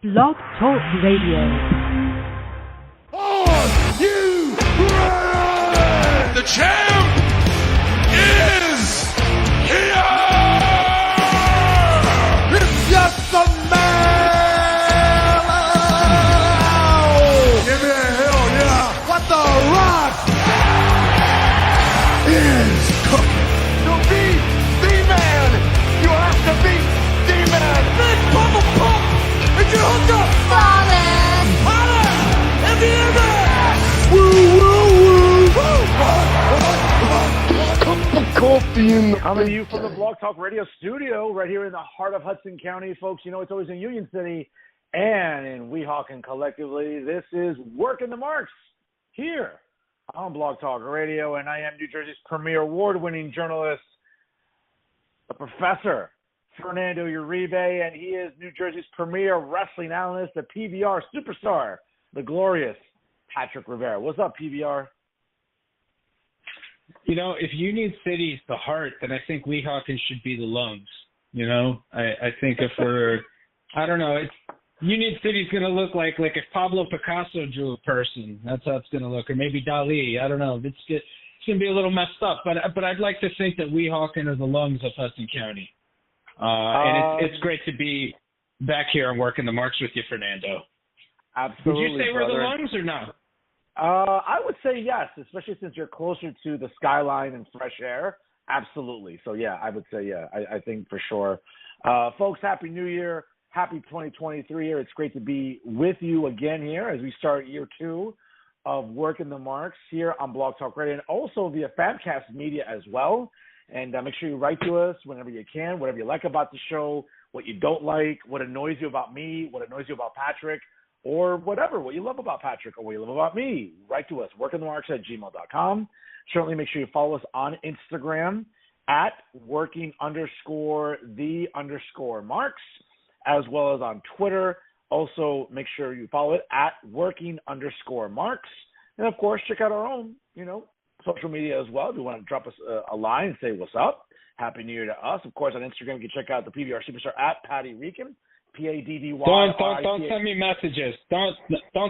Blog Talk Radio. Are you ready? The champ is here! It's just a man! Give me a hell yeah! What the rock is cooking? To be the man, you have to be the man! Big bubble pump! And you hooked up! Falling! Holla! In the air! Woo, woo, woo! Coffee in the Coming to you from the Blog Talk Radio studio right here in the heart of Hudson County. Folks, you know it's always in Union City and in Weehawken collectively. This is Working the Marks here on Blog Talk Radio, and I am New Jersey's premier award-winning journalist, the Professor, Fernando Uribe, and he is New Jersey's premier wrestling analyst, the PBR superstar, the glorious Patrick Rivera. What's up, PBR? You know, if Union City's the heart, then I think Weehawken should be the lungs. You know, I think if we're, I don't know, Union City's going to look like if Pablo Picasso drew a person. That's how it's going to look, or maybe Dali. I don't know. It's going to be a little messed up, but I'd like to think that Weehawken are the lungs of Hudson County. And it's great to be back here and working the marks with you, Fernando. Absolutely. Would you say we're brother. the lungs or not? I would say yes, especially since you're closer to the skyline and fresh air. Absolutely. So, yeah, I would say, yeah, I think for sure. Folks, Happy New Year. Happy 2023 year. It's great to be with you again here as we start year 2 of Working the Marks here on Blog Talk Radio and also via Famcast Media as well. And make sure you write to us whenever you can, whatever you like about the show, what you don't like, what annoys you about me, what annoys you about Patrick, or whatever, what you love about Patrick or what you love about me. Write to us, workingthemarks@gmail.com. Certainly make sure you follow us on Instagram at working_the_marks, as well as on Twitter. Also, make sure you follow it at working_marks. And, of course, check out our own, social media as well. If you want to drop us a line and say what's up, Happy New Year to us. Of course, on Instagram, you can check out the PBR Superstar at Patty Rican, Paddy. Don't send me messages. Don't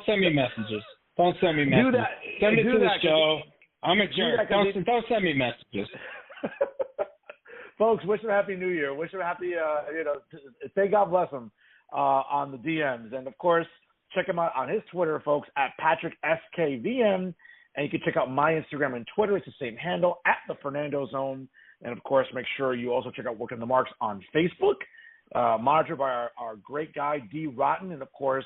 send me messages. Don't send me messages. Do that. Send it do to the that, show. I'm a jerk. Don't send me messages. Folks, wish them a Happy New Year. Wish them a happy, say God bless them on the DMs. And, of course, check him out on his Twitter, folks, at PatrickSKVM. And you can check out my Instagram and Twitter. It's the same handle, at the Fernando Zone. And, of course, make sure you also check out Working the Marks on Facebook, monitored by our great guy, Dee Rotten. And, of course,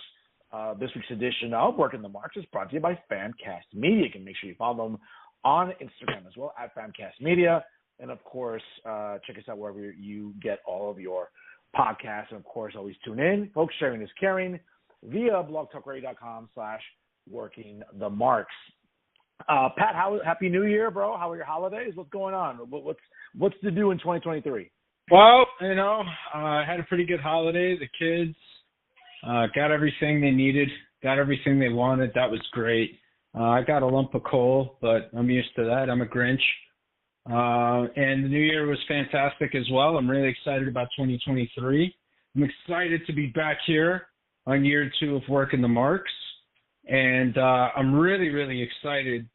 this week's edition of Working the Marks is brought to you by Famcast Media. You can make sure you follow them on Instagram as well, at Famcast Media. And, of course, check us out wherever you get all of your podcasts. And, of course, always tune in. Folks, sharing is caring via blogtalkradio.com/workingthemarks. Pat, Happy New Year, bro. How are your holidays? What's going on? What's to do in 2023? Well, I had a pretty good holiday. The kids got everything they needed, got everything they wanted. That was great. I got a lump of coal, but I'm used to that. I'm a Grinch. And the new year was fantastic as well. I'm really excited about 2023. I'm excited to be back here on year 2 of Working the Marks. And I'm really, really excited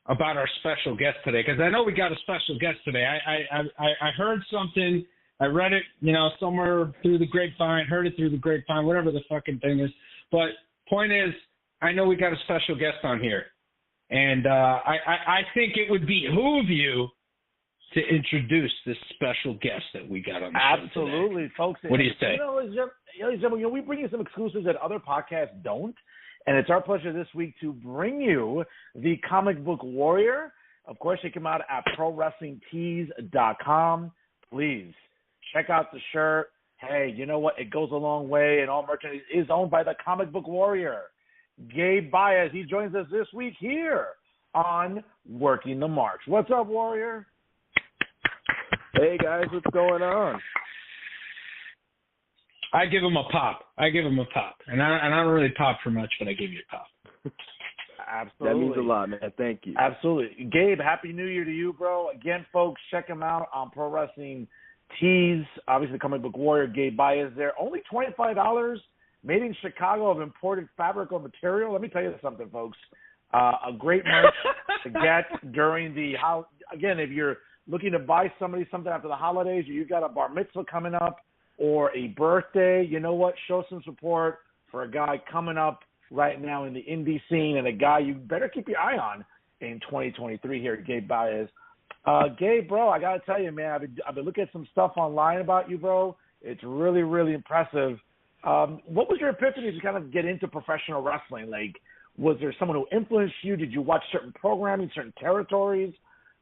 about our special guest today, because I know we got a special guest today. I heard something. I read it, somewhere through the grapevine, heard it through the grapevine, whatever the fucking thing is. But point is, I know we got a special guest on here. And I think it would behoove you to introduce this special guest that we got on the show Absolutely, today. Folks. What do you say? Ladies and gentlemen, we bring you some exclusives that other podcasts don't. And it's our pleasure this week to bring you the comic book warrior. Of course, check him out at ProWrestlingTees.com. Please check out the shirt. Hey, you know what? It goes a long way, and all merchandise is owned by the comic book warrior, Gabe Baez. He joins us this week here on Working the Marks. What's up, warrior? Hey, guys. What's going on? I give him a pop. And I don't really pop for much, but I give you a pop. Absolutely. That means a lot, man. Thank you. Absolutely. Gabe, Happy New Year to you, bro. Again, folks, check him out on Pro Wrestling Tees. Obviously, the comic book warrior, Gabe Baez there. Only $25 made in Chicago of imported fabric or material. Let me tell you something, folks. A great merch to get during the again, if you're looking to buy somebody something after the holidays, or you've got a bar mitzvah coming up or a birthday, you know what? Show some support for a guy coming up right now in the indie scene, and a guy you better keep your eye on in 2023 here, Gabe Baez. Gabe, bro, I got to tell you, man, I've been looking at some stuff online about you, bro. It's really, really impressive. What was your epiphany to kind of get into professional wrestling? Like, was there someone who influenced you? Did you watch certain programming, certain territories?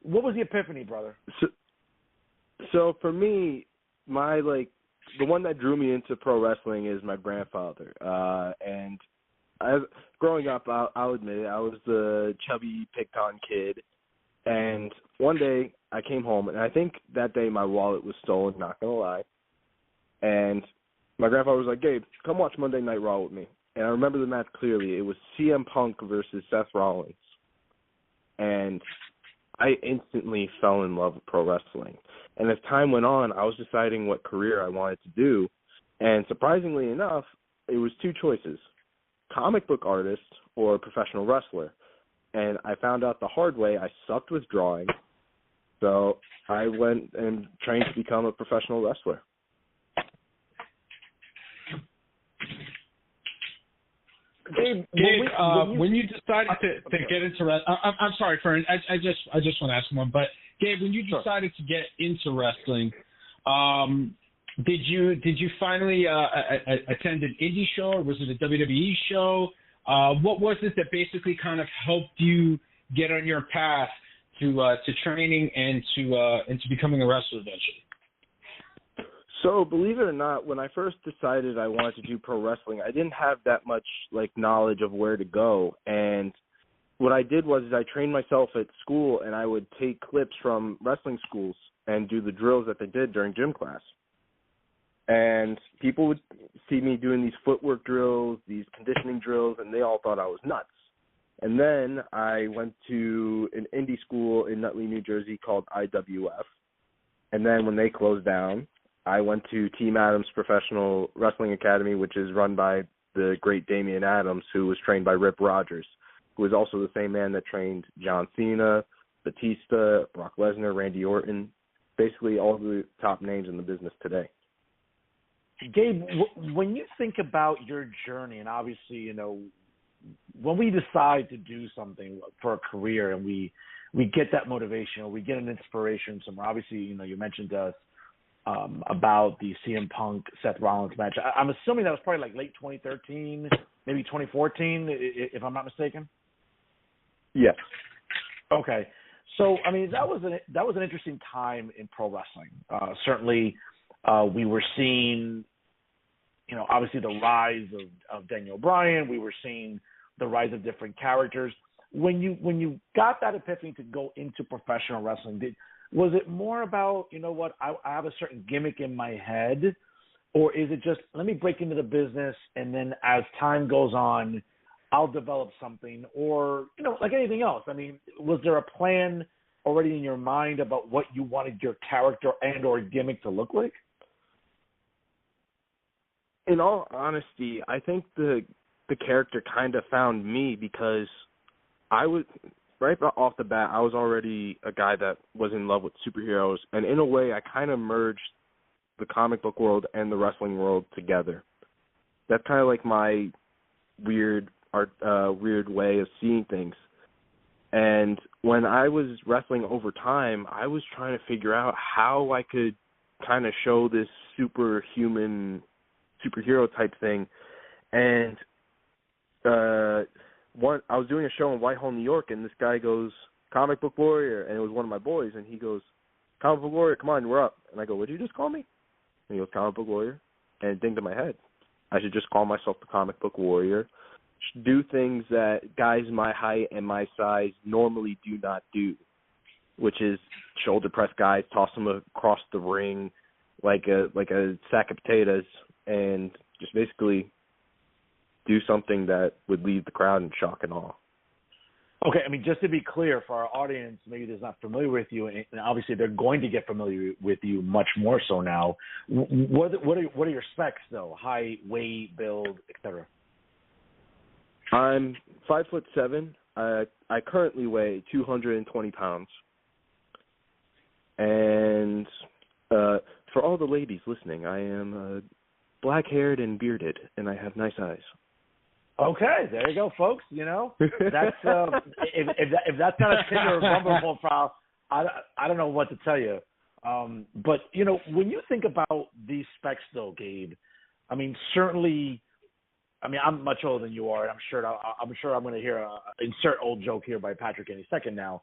What was the epiphany, brother? So for me, the one that drew me into pro wrestling is my grandfather. And growing up, I'll admit it, I was the chubby, picked-on kid. And one day I came home, and I think that day my wallet was stolen, not going to lie. And my grandfather was like, Gabe, come watch Monday Night Raw with me. And I remember the match clearly. It was CM Punk versus Seth Rollins. And I instantly fell in love with pro wrestling. And as time went on, I was deciding what career I wanted to do. And surprisingly enough, it was two choices, comic book artist or professional wrestler. And I found out the hard way I sucked with drawing. So I went and trained to become a professional wrestler. Gabe, when you decided to get into wrestling, I'm sorry, Fern. I just want to ask one. But Gabe, when you decided to get into wrestling, did you finally attend an indie show, or was it a WWE show? What was it that basically kind of helped you get on your path to training and to becoming a wrestler eventually? So, believe it or not, when I first decided I wanted to do pro wrestling, I didn't have that much knowledge of where to go. And what I did was I trained myself at school, and I would take clips from wrestling schools and do the drills that they did during gym class. And people would see me doing these footwork drills, these conditioning drills, and they all thought I was nuts. And then I went to an indie school in Nutley, New Jersey called IWF. And then when they closed down, I went to Team Adams Professional Wrestling Academy, which is run by the great Damian Adams, who was trained by Rip Rogers, who was also the same man that trained John Cena, Batista, Brock Lesnar, Randy Orton, basically all the top names in the business today. Gabe, when you think about your journey, and obviously, you know, when we decide to do something for a career and we get that motivation or we get an inspiration somewhere, obviously, you know, you mentioned to us about the CM Punk Seth Rollins match. I'm assuming that was probably like late 2013, maybe 2014, if I'm not mistaken. Yes. Okay. So I mean, that was an interesting time in pro wrestling. Certainly, we were seeing, you know, obviously the rise of Daniel Bryan. We were seeing the rise of different characters. When you got that epiphany to go into professional wrestling, was it more about, you know what, I have a certain gimmick in my head, or is it just, let me break into the business and then as time goes on, I'll develop something, or, you know, like anything else? I mean, was there a plan already in your mind about what you wanted your character and or gimmick to look like? In all honesty, I think the character kind of found me because I was, right off the bat, I was already a guy that was in love with superheroes, and in a way, I kind of merged the comic book world and the wrestling world together. That's kind of like my weird way of seeing things. And when I was wrestling over time, I was trying to figure out how I could kind of show this superhero type thing. And I was doing a show in Whitehall, New York, and this guy goes, "Comic Book Warrior," and it was one of my boys, and he goes, "Comic Book Warrior, come on, we're up." And I go, "What did you just call me?" And he goes, "Comic Book Warrior," and it dinged in my head. I should just call myself the Comic Book Warrior, do things that guys my height and my size normally do not do, which is shoulder press guys, toss them across the ring like a sack of potatoes, and just basically do something that would leave the crowd in shock and awe. Okay, I mean, just to be clear for our audience, maybe that's not familiar with you, and obviously they're going to get familiar with you much more so now. What are your specs though? Height, weight, build, etc. I'm 5'7". I currently weigh 220 pounds. And for all the ladies listening, I am black-haired and bearded, and I have nice eyes. Okay, there you go, folks. You know, that's if that's not a Tinder or Bumble profile, I don't know what to tell you. But you know, when you think about these specs, though, Gabe, I mean, certainly, I mean, I'm much older than you are, and I'm sure I'm going to hear a insert old joke here by Patrick any second now.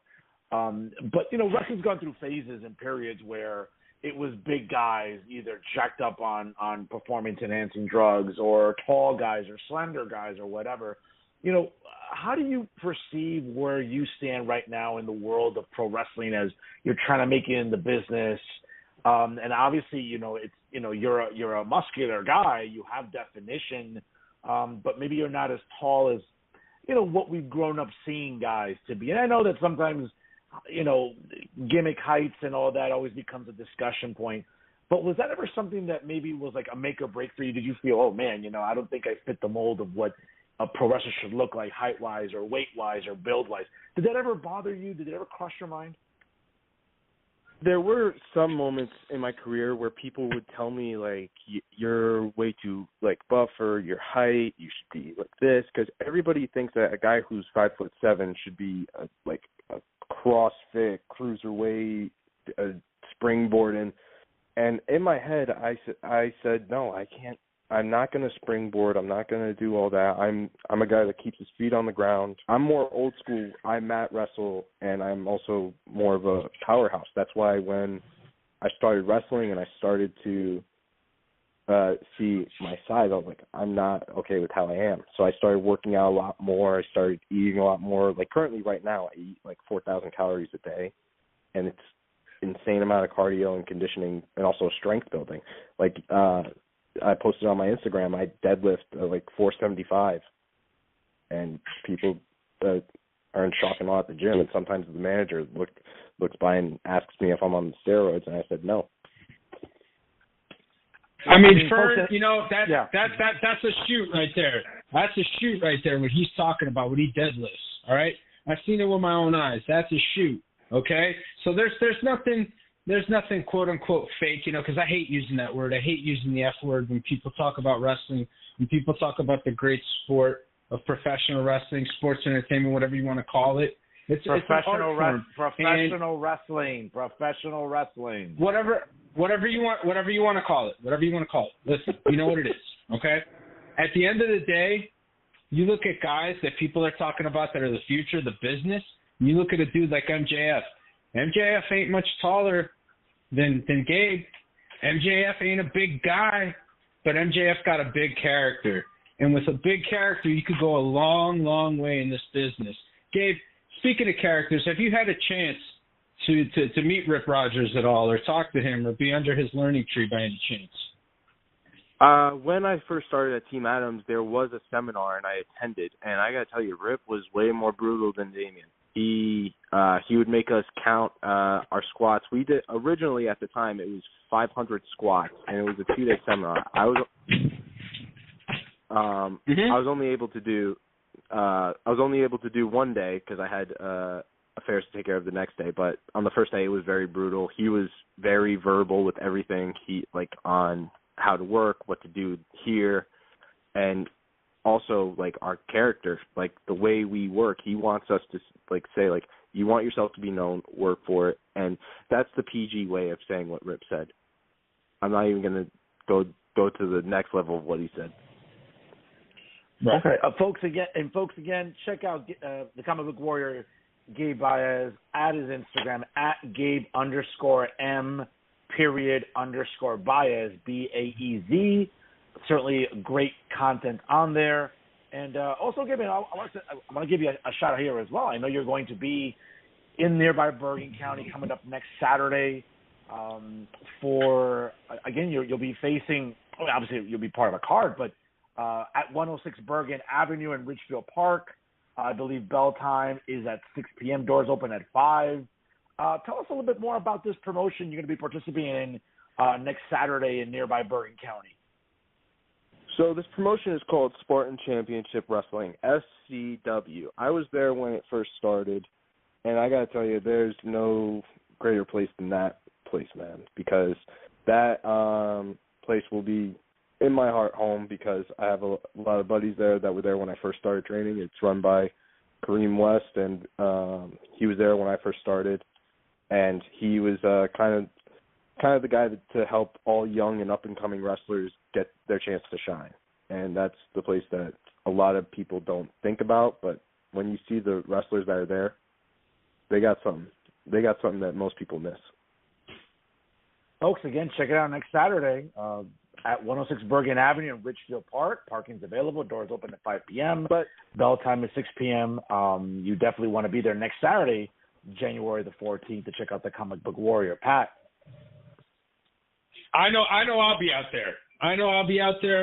But you know, wrestling's gone through phases and periods where it was big guys either jacked up on performance-enhancing drugs or tall guys or slender guys or whatever. You know, how do you perceive where you stand right now in the world of pro wrestling as you're trying to make it in the business? And obviously, you know, it's, you know, you're a muscular guy, you have definition, but maybe you're not as tall as, you know, what we've grown up seeing guys to be. And I know that sometimes, you know, gimmick heights and all that always becomes a discussion point. But was that ever something that maybe was like a make or break for you? Did you feel, oh man, you know, I don't think I fit the mold of what a pro wrestler should look like height-wise or weight-wise or build-wise? Did that ever bother you? Did it ever cross your mind? There were some moments in my career where people would tell me, like, you're way too, like, buff, or your height, you should be like this, because everybody thinks that a guy who's 5'7" should be like a CrossFit, cruiserweight, springboarding. And in my head, I said, no, I can't. I'm not going to springboard. I'm not going to do all that. I'm a guy that keeps his feet on the ground. I'm more old school. I mat wrestle, and I'm also more of a powerhouse. That's why when I started wrestling and I started to see my size, I was like, I'm not okay with how I am. So I started working out a lot more. I started eating a lot more. Like currently right now, I eat like 4,000 calories a day, and it's insane amount of cardio and conditioning and also strength building. Like I posted on my Instagram, I deadlift like 475, and people are in shock and awe at the gym. And sometimes the manager looks by and asks me if I'm on steroids, and I said no. I mean, you know, that's a shoot right there. That's a shoot right there. What he's talking about, what he deadlifts. All right, I've seen it with my own eyes. That's a shoot. Okay, so there's nothing quote unquote fake, you know, because I hate using that word. I hate using the F word when people talk about wrestling, when people talk about the great sport of professional wrestling, sports entertainment, whatever you want to call it. It's professional wrestling. Whatever you want to call it. Listen, you know what it is, okay? At the end of the day, you look at guys that people are talking about that are the future, the business, and you look at a dude like MJF. MJF ain't much taller than Gabe. MJF ain't a big guy, but MJF got a big character. And with a big character, you could go a long, long way in this business. Gabe, speaking of characters, have you had a chance to meet Rip Rogers at all, or talk to him, or be under his learning tree by any chance? When I first started at Team Adams, there was a seminar, and I attended. And I got to tell you, Rip was way more brutal than Damien. He would make us count our squats. We did originally at the time it was 500 squats, and it was a 2-day seminar. I was only able to do 1 day because I had affairs to take care of the next day. But on the first day, it was very brutal. He was very verbal with everything. He on how to work, what to do here, and also, like, our character, like, the way we work, he wants us to, like, say, like, you want yourself to be known, work for it. And that's the PG way of saying what Rip said. I'm not even going to go to the next level of what he said. Right. Okay. Folks, again, check out the comic book warrior, Gabe Baez, at his Instagram, at Gabe_M_Baez, BAEZ. Certainly great content on there. And also, Gabe, I want to give you a shout out here as well. I know you're going to be in nearby Bergen County coming up next Saturday you'll be facing, obviously you'll be part of a card, but at 106 Bergen Avenue in Ridgefield Park. I believe bell time is at 6 p.m. Doors open at 5. Tell us a little bit more about this promotion you're going to be participating in next Saturday in nearby Bergen County. So this promotion is called Spartan Championship Wrestling, SCW. I was there when it first started, and I got to tell you, there's no greater place than that place, man, because that place will be in my heart home because I have a lot of buddies there that were there when I first started training. It's run by Kareem West, and he was there when I first started, and he was kind of the guy to help all young and up-and-coming wrestlers get their chance to shine. And that's the place that a lot of people don't think about, but when you see the wrestlers that are there, they got something. They got something that most people miss. Folks, again, check it out next Saturday at 106 Bergen Avenue in Richfield Park. Parking's available. Doors open at 5 p.m. But bell time is 6 p.m. You definitely want to be there next Saturday, January the 14th, to check out the Comic Book Warrior. Pat? I know I'll be out there.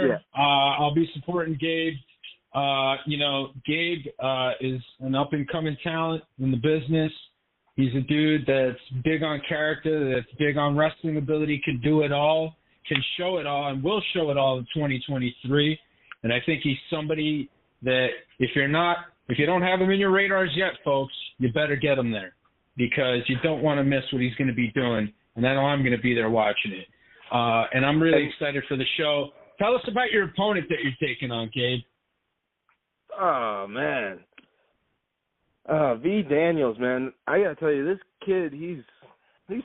Yeah. I'll be supporting Gabe. Gabe is an up-and-coming talent in the business. He's a dude that's big on character, that's big on wrestling ability, can do it all, can show it all, and will show it all in 2023. And I think he's somebody that if you don't have him in your radars yet, folks, you better get him there because you don't want to miss what he's going to be doing. And I know I'm going to be there watching it. And I'm really excited for the show. Tell us about your opponent that you're taking on, Gabe. Oh, man. V. Daniels, man. I got to tell you, this kid, he's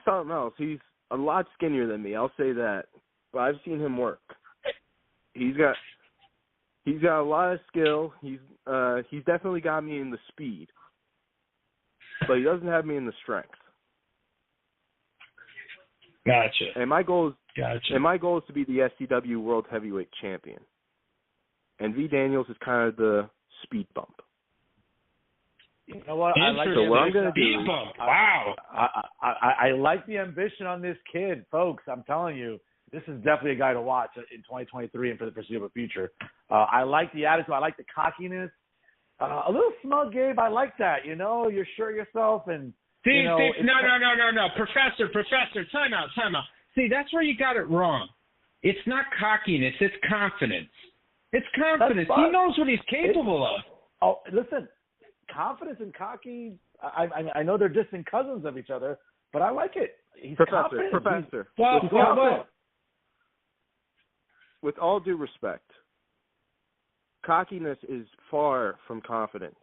something else. He's a lot skinnier than me, I'll say that. But I've seen him work. He's got a lot of skill. He's definitely got me in the speed. But he doesn't have me in the strength. Gotcha. And my goal is to be the SCW World Heavyweight Champion. And V. Daniels is kind of the speed bump. You know what? I like the speed bump. Wow. I like the ambition on this kid, folks. I'm telling you, this is definitely a guy to watch in 2023 and for the foreseeable future. I like the attitude. I like the cockiness. A little smug, Gabe. I like that. You're sure of yourself and. See, no. Professor, time out. See, that's where you got it wrong. It's not cockiness, it's confidence. It's confidence. He knows what he's capable of. Oh, listen, confidence and cocky, I know they're distant cousins of each other, but I like it. He's confident. Professor. With all due respect, cockiness is far from confidence.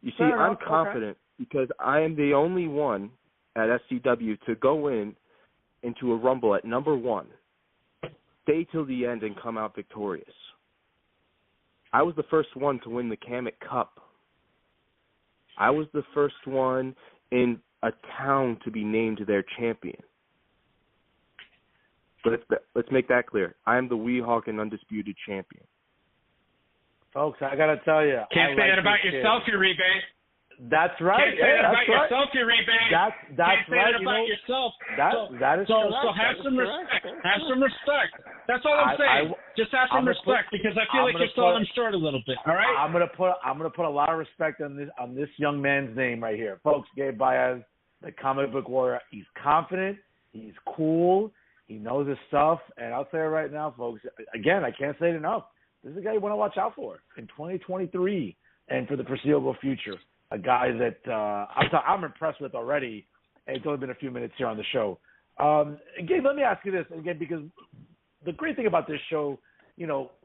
You see, I'm confident because I am the only one at SCW to go into a Rumble at number 1, stay till the end, and come out victorious. I was the first one to win the Kamek Cup. I was the first one in a town to be named their champion. But let's make that clear. I am the Weehawk and undisputed champion. Folks, I got to tell you. Can't say that about yourself, Uribe. That's right. Can't say that about yourself, Uribe. That's Can't say right. that about yourself. That is correct. So have some respect. Have some respect. That's all I'm saying. Just have some respect because I feel like you're selling short a little bit. All right. I'm gonna put a lot of respect on this young man's name right here, folks. Gabe Baez, the Comic Book Warrior. He's confident. He's cool. He knows his stuff. And I'll say it right now, folks. Again, I can't say it enough. This is a guy you want to watch out for in 2023 and for the foreseeable future. A guy that I'm impressed with already. And it's only been a few minutes here on the show. Gabe, let me ask you this again, because the great thing about this show,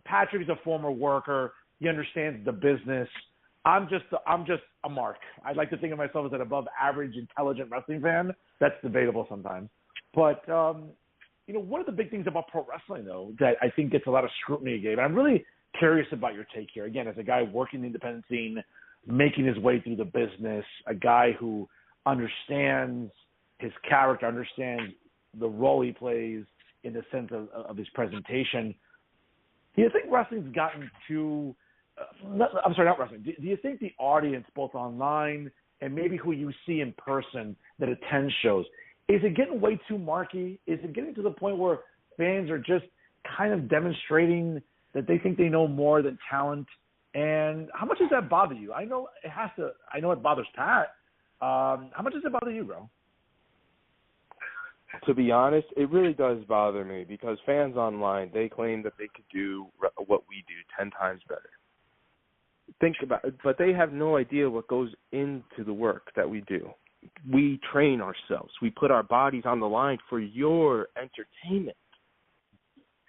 Patrick is a former worker. He understands the business. I'm just a mark. I like to think of myself as an above average intelligent wrestling fan. That's debatable sometimes. But, one of the big things about pro wrestling, though, that I think gets a lot of scrutiny, Gabe, and I'm really curious about your take here. Again, as a guy working the independent scene, making his way through the business, a guy who understands his character, understands the role he plays in the sense of his presentation. Do you think wrestling's gotten too not wrestling. Do you think the audience, both online and maybe who you see in person that attends shows, is it getting way too marky? Is it getting to the point where fans are just kind of demonstrating that they think they know more than talent And how much does that bother you? I know it has to. I know it bothers Pat. How much does it bother you, bro? To be honest, it really does bother me because fans online, they claim that they could do what we do 10 times better. Think about it, but they have no idea what goes into the work that we do. We train ourselves. We put our bodies on the line for your entertainment.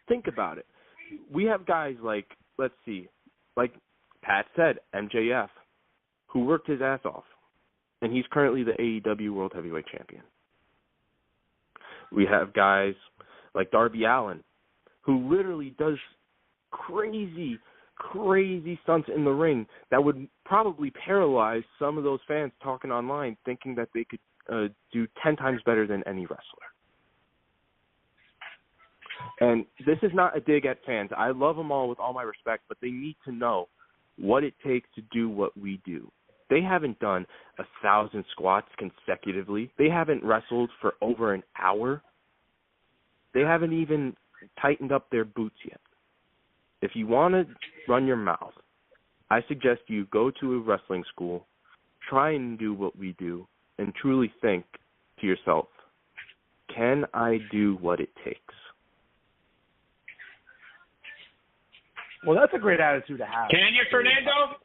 Think about it. We have guys like, let's see, like Pat said, MJF, who worked his ass off, and he's currently the AEW World Heavyweight Champion. We have guys like Darby Allin, who literally does crazy stunts in the ring that would probably paralyze some of those fans talking online thinking that they could do 10 times better than any wrestler. And this is not a dig at fans. I love them all with all my respect, but they need to know what it takes to do what we do. They haven't done 1,000 squats consecutively. They haven't wrestled for over an hour. They haven't even tightened up their boots yet. If you want to run your mouth, I suggest you go to a wrestling school, try and do what we do, and truly think to yourself, can I do what it takes? Well, that's a great attitude to have. Can you, Fernando?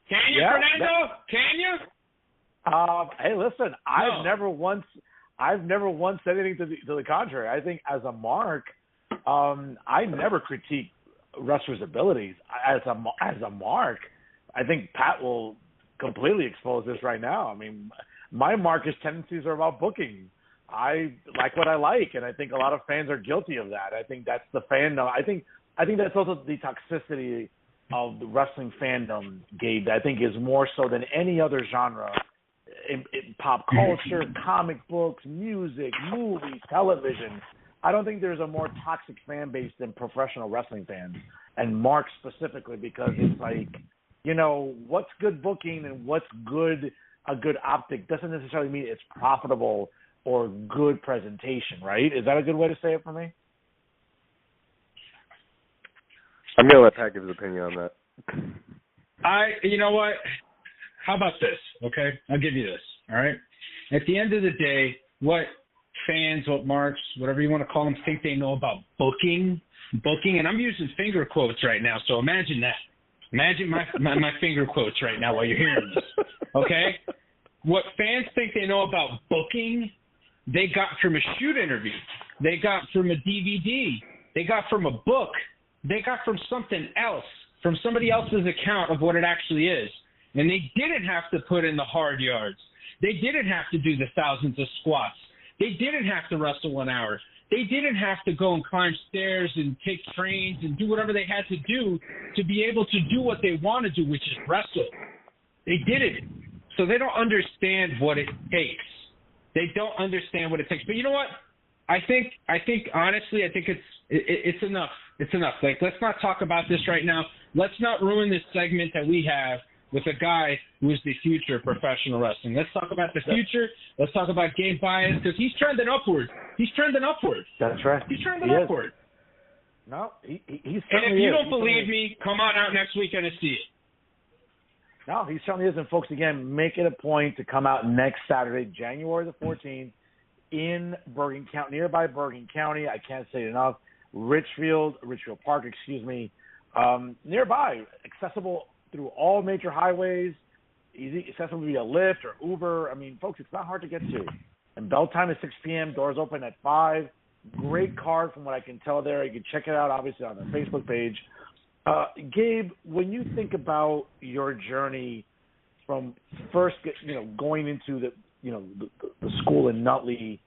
Can you, Fernando? Can you? Hey, listen, I've never once said anything to the contrary. I think as a mark, I never critique wrestlers' abilities. As a mark, I think Pat will completely expose this right now. I mean, my mark's tendencies are about booking. I like what I like, and I think a lot of fans are guilty of that. I think that's the fandom. I think that's also the toxicity of the wrestling fandom, Gabe, that I think is more so than any other genre in pop culture, comic books, music, movies, television. I don't think there's a more toxic fan base than professional wrestling fans, and Mark specifically, because it's like, you know, what's good booking and what's a good optic doesn't necessarily mean it's profitable or good presentation, right? Is that a good way to say it for me? I'm going to let Pat give his opinion on that. You know what? How about this, okay? I'll give you this, all right? At the end of the day, what fans, what marks, whatever you want to call them, think they know about booking, and I'm using finger quotes right now, so imagine that. Imagine my finger quotes right now while you're hearing this, okay? What fans think they know about booking, they got from a shoot interview. They got from a DVD. They got from a book. They got from something else, from somebody else's account of what it actually is. And they didn't have to put in the hard yards. They didn't have to do the thousands of squats. They didn't have to wrestle 1 hour. They didn't have to go and climb stairs and take trains and do whatever they had to do to be able to do what they want to do, which is wrestle. They did it. So they don't understand what it takes. They don't understand what it takes. But you know what? I think honestly, I think it's enough. It's enough. Like, let's not talk about this right now. Let's not ruin this segment that we have with a guy who is the future of professional wrestling. Let's talk about the future. Let's talk about Gabe Bias, because he's trending upward. That's right. He's trending upward. No, he's and if you don't believe me, come on out next weekend and see it. No, he certainly is. And folks, again, make it a point to come out next Saturday, January the 14th, in Bergen County, nearby Bergen County. I can't say it enough. Richfield Park, nearby, accessible through all major highways, easy, accessible via Lyft or Uber. I mean, folks, it's not hard to get to. And bell time is 6 p.m., doors open at 5. Great card from what I can tell there. You can check it out, obviously, on the Facebook page. Gabe, when you think about your journey from first, going into the school in Nutley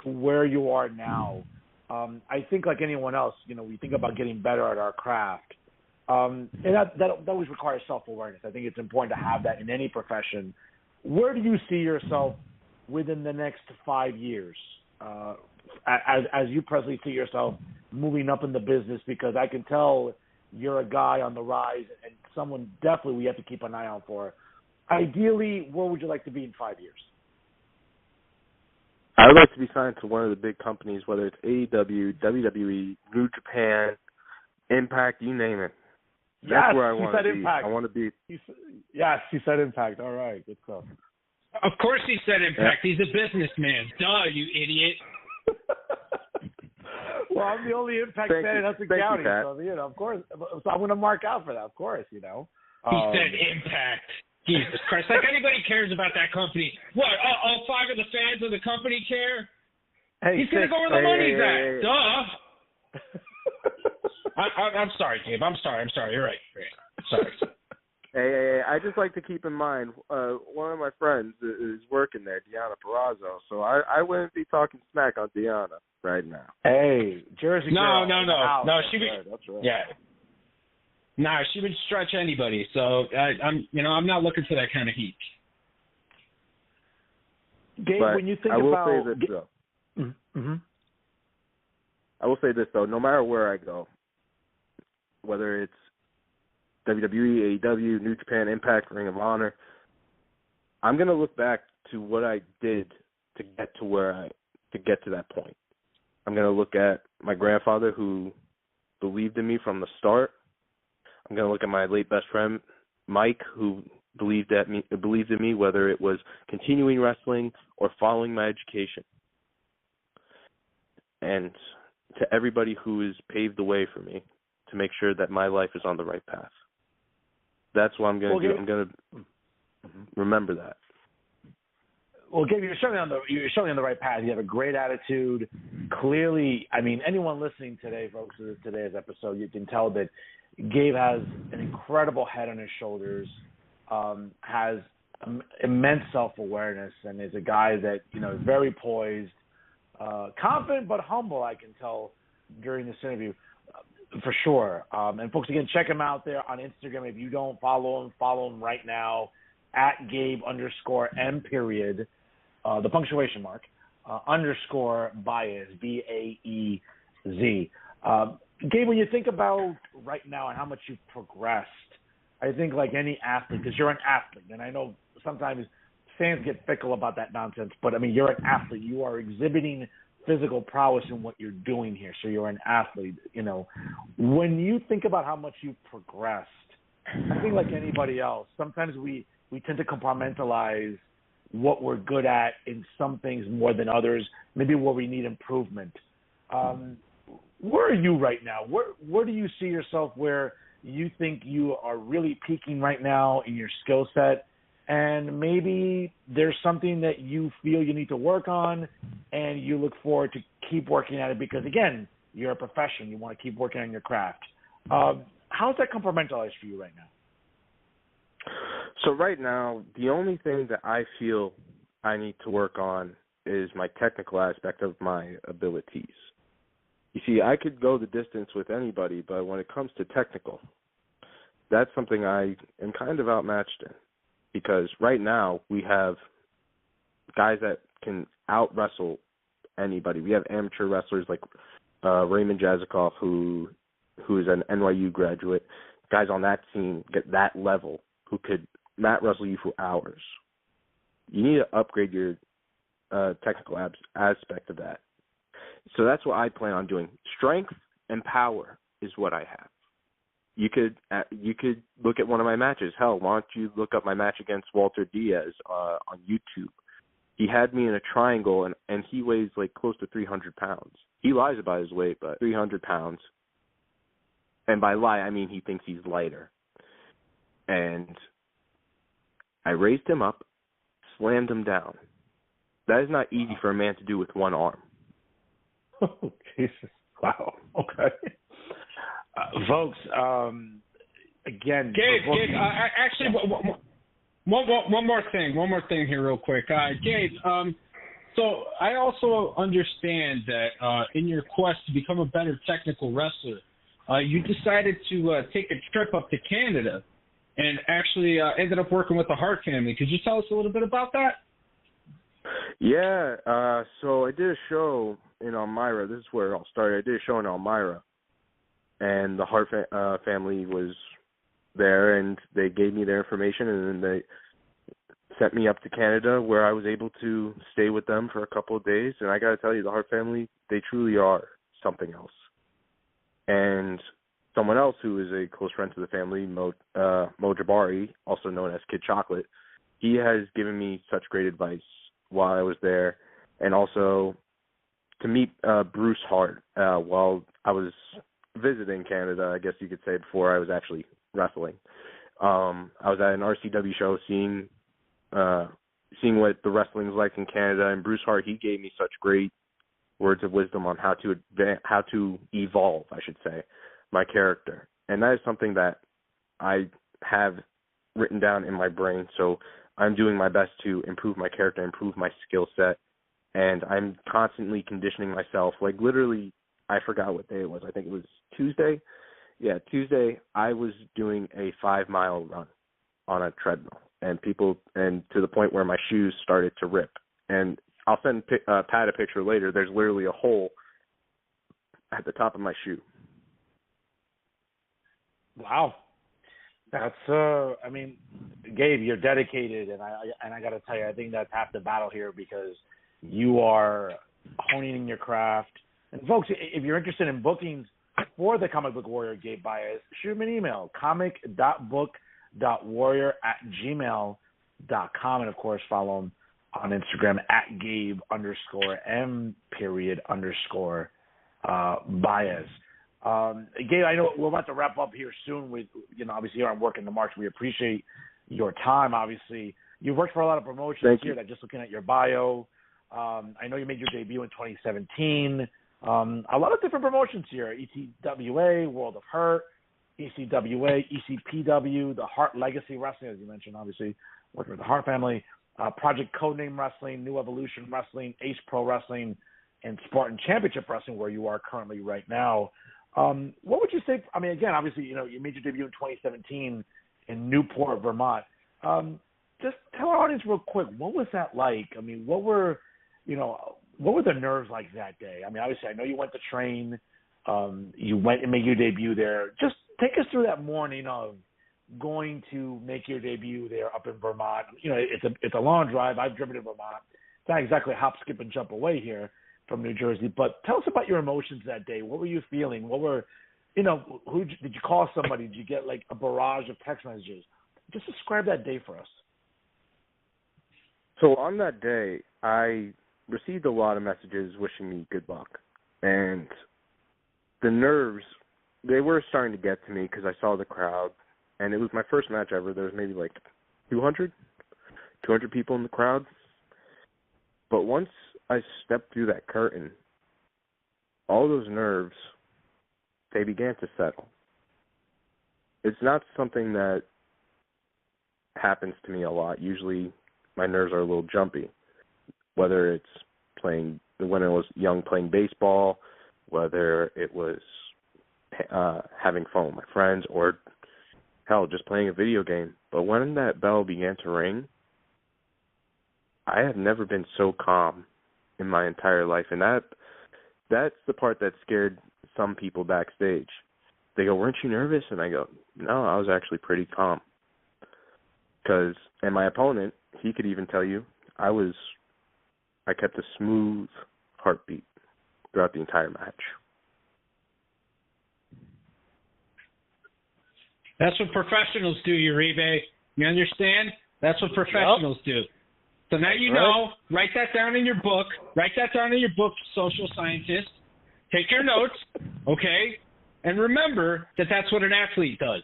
to where you are now, I think like anyone else, we think about getting better at our craft. And that always requires self-awareness. I think it's important to have that in any profession. Where do you see yourself within the next 5 years, as you presently see yourself moving up in the business? Because I can tell you're a guy on the rise and someone definitely we have to keep an eye out for. Ideally, where would you like to be in 5 years? I would like to be signed to one of the big companies, whether it's AEW, WWE, New Japan, Impact, you name it. That's where I he want said to be. Impact. I want to be. Yes, he said Impact. All right, good stuff. Of course he said Impact. He's a businessman. Duh, you idiot. Well, I'm the only Impact fan in Hudson County, so of course. So I'm going to mark out for that, of course. He said Impact. Jesus Christ! Like anybody cares about that company? What? All 5 of the fans of the company care? Hey, he's going to go where the money's at. Duh. I'm sorry, Gabe. I'm sorry. You're right. Sorry. Hey, I just like to keep in mind, one of my friends is working there, Deanna Perrazzo, so I wouldn't be talking smack on Deanna right now. Hey, Jersey girl. No, she would. That's right. Yeah. Nah, she would stretch anybody. So I'm not looking for that kind of heat. Gabe, but when you think I will about, say this though. Mm-hmm. I will say this though, no matter where I go, whether it's WWE, AEW, New Japan, Impact, Ring of Honor, I'm gonna look back to what I did to get to that point. I'm gonna look at my grandfather who believed in me from the start. I'm gonna look at my late best friend Mike, who believed in me, whether it was continuing wrestling or following my education. And to everybody who has paved the way for me to make sure that my life is on the right path. That's what I'm going to do. I'm going to remember that. Well, Gabe, you're certainly on the right path. You have a great attitude. Clearly, I mean, anyone listening today, folks, to today's episode, you can tell that Gabe has an incredible head on his shoulders, has immense self-awareness, and is a guy that, is very poised, confident but humble, I can tell during this interview, for sure. And folks, again, check him out there on Instagram. If you don't follow him right now, at Gabe_M period, the punctuation mark, _ Baez, BAEZ. Gabe, when you think about right now and how much you've progressed, I think like any athlete, because you're an athlete, and I know sometimes fans get fickle about that nonsense, but I mean, you're an athlete. You are exhibiting physical prowess in what you're doing here, so you're an athlete. When you think about how much you've progressed, I think like anybody else, sometimes we tend to compartmentalize what we're good at in some things more than others, maybe where we need improvement. Where are you right now? Where do you see yourself where you think you are really peaking right now in your skill set, and maybe there's something that you feel you need to work on and you look forward to keep working at it because, again, you're a professional. You want to keep working on your craft. How's that compartmentalized for you right now? So right now, the only thing that I feel I need to work on is my technical aspect of my abilities. You see, I could go the distance with anybody, but when it comes to technical, that's something I am kind of outmatched in. Because right now we have guys that can out-wrestle anybody. We have amateur wrestlers like Raymond Jazikoff, who is an NYU graduate. Guys on that scene get that level who could mat wrestle you for hours. You need to upgrade your technical aspect of that. So that's what I plan on doing. Strength and power is what I have. You could look at one of my matches. Hell, why don't you look up my match against Walter Diaz on YouTube? He had me in a triangle, and he weighs like close to 300 pounds. He lies about his weight, but 300 pounds. And by lie, I mean he thinks he's lighter. And I raised him up, slammed him down. That is not easy for a man to do with one arm. Oh, Jesus. Wow. Okay. Folks, again, Gabe, actually, one more thing here real quick. Gabe, so I also understand that in your quest to become a better technical wrestler, you decided to take a trip up to Canada and actually ended up working with the Hart family. Could you tell us a little bit about that? Yeah, so I did a show in Elmira. This is where it all started. I did a show in Elmira. And the Hart family was there, and they gave me their information, and then they sent me up to Canada, where I was able to stay with them for a couple of days. And I got to tell you, the Hart family, they truly are something else. And someone else who is a close friend to the family, Mo Jabari, also known as Kid Chocolate, he has given me such great advice while I was there, and also to meet Bruce Hart while I was visiting Canada, I guess you could say, before I was actually wrestling. I was at an RCW show seeing what the wrestling's like in Canada, and Bruce Hart, he gave me such great words of wisdom on how to evolve, I should say, my character. And that is something that I have written down in my brain, so I'm doing my best to improve my character, improve my skill set, and I'm constantly conditioning myself. Like, literally, I forgot what day it was. I think it was Tuesday. Yeah, Tuesday, I was doing a 5-mile run on a treadmill, and to the point where my shoes started to rip. And I'll send Pat a picture later. There's literally a hole at the top of my shoe. Wow. That's I mean, Gabe, you're dedicated, and I got to tell you, I think that's half the battle here, because you are honing in your craft. And folks, if you're interested in bookings for the Comic Book Warrior, Gabe Baez, shoot me an email, comic.book.warrior@gmail.com, and of course follow him on Instagram at Gabe_M_Baez. Gabe, I know we're about to wrap up here soon with, obviously you're on Work in the March. We appreciate your time, obviously. You've worked for a lot of promotions here, that just looking at your bio. I know you made your debut in 2017. A lot of different promotions here, ECWA, World of Hurt, ECWA, ECPW, the Hart Legacy Wrestling, as you mentioned, obviously, working with the Hart family, Project Codename Wrestling, New Evolution Wrestling, Ace Pro Wrestling, and Spartan Championship Wrestling, where you are currently right now. What would you say? I mean, again, obviously, you made your debut in 2017 in Newport, Vermont. Just tell our audience real quick, what was that like? I mean, what were the nerves like that day? I mean, obviously, I know you went to train. You went and made your debut there. Just take us through that morning of going to make your debut there up in Vermont. It's a long drive. I've driven to Vermont. It's not exactly a hop, skip, and jump away here from New Jersey. But tell us about your emotions that day. What were you feeling? What were, did you call somebody? Did you get like a barrage of text messages? Just describe that day for us. So on that day, I received a lot of messages wishing me good luck. And the nerves, they were starting to get to me because I saw the crowd. And it was my first match ever. There was maybe like 200 people in the crowd. But once I stepped through that curtain, all those nerves, they began to settle. It's not something that happens to me a lot. Usually my nerves are a little jumpy, whether it's when I was young playing baseball, whether it was having fun with my friends, or hell, just playing a video game. But when that bell began to ring, I have never been so calm in my entire life. And that's the part that scared some people backstage. They go, "Weren't you nervous?" And I go, "No, I was actually pretty calm." And my opponent, he could even tell you, I kept a smooth heartbeat throughout the entire match. That's what professionals do, Uribe. You understand? That's what professionals do. So now you know. Write that down in your book. Social scientist. Take your notes, okay? And remember that that's what an athlete does.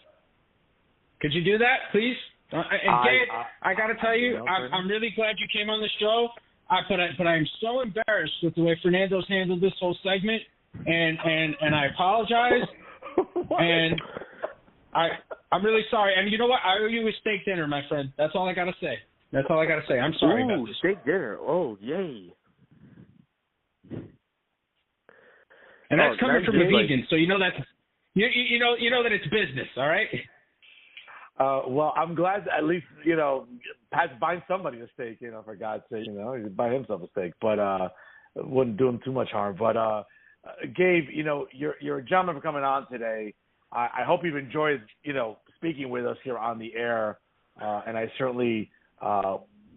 Could you do that, please? And Gabe, I got to tell you, I'm really glad you came on the show. But I'm so embarrassed with the way Fernando's handled this whole segment, and I apologize. And I'm really sorry. And you know what? I owe you a steak dinner, my friend. That's all I got to say. I'm sorry about this. Steak dinner. Oh, yay. And that's coming from a vegan, so you know that that it's business, all right? Well, I'm glad that at least, Pat's buying somebody a steak, for God's sake, he'd buy himself a steak, but it wouldn't do him too much harm. But Gabe, you're a gentleman for coming on today. I hope you've enjoyed, speaking with us here on the air, and I certainly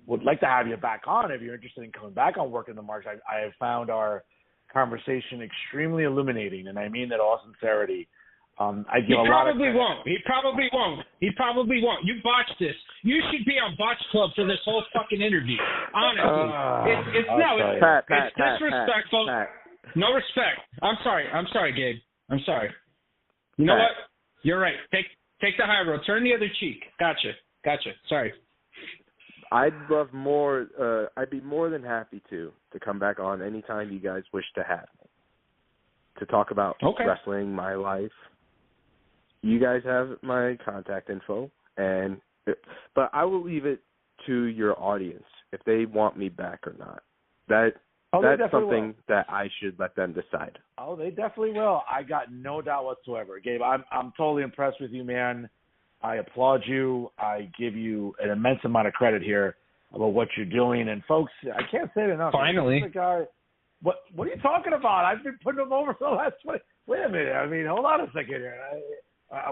would like to have you back on if you're interested in coming back on Work in the March. I have found our conversation extremely illuminating, and I mean that all sincerity. I give He a lot of probably credit. won't. He probably won't. He probably won't. You botched this. You should be on Botch Club for this whole fucking interview. Honestly, it's disrespectful. Pat. No respect. I'm sorry, Gabe. I'm sorry. You know Pat. what? You're right. Take the high road. Turn the other cheek. Gotcha. Sorry. I'd be more than happy to come back on anytime you guys wish to have me, to talk about wrestling, my life. You guys have my contact info, but I will leave it to your audience if they want me back or not. That's something that I should let them decide. Oh, they definitely will. I got no doubt whatsoever. Gabe, I'm totally impressed with you, man. I applaud you. I give you an immense amount of credit here about what you're doing. And, folks, I can't say it enough. Finally. What are you talking about? I've been putting him over for the last 20. Wait a minute. I mean, hold on a second here.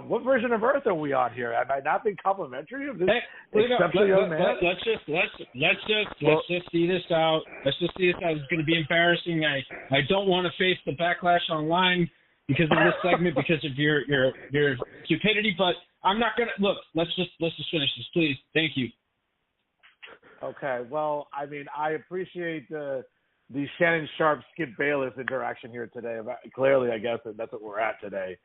What version of Earth are we on here? Have I not been complimentary of this exceptional young man? Let's just see this out. Let's just see this out. It's going to be embarrassing. I don't want to face the backlash online because of this segment, because of your stupidity. But I'm not going to look. Let's just finish this, please. Thank you. Okay. Well, I mean, I appreciate the Shannon Sharp Skip Bayless interaction here today. Clearly, I guess that's what we're at today.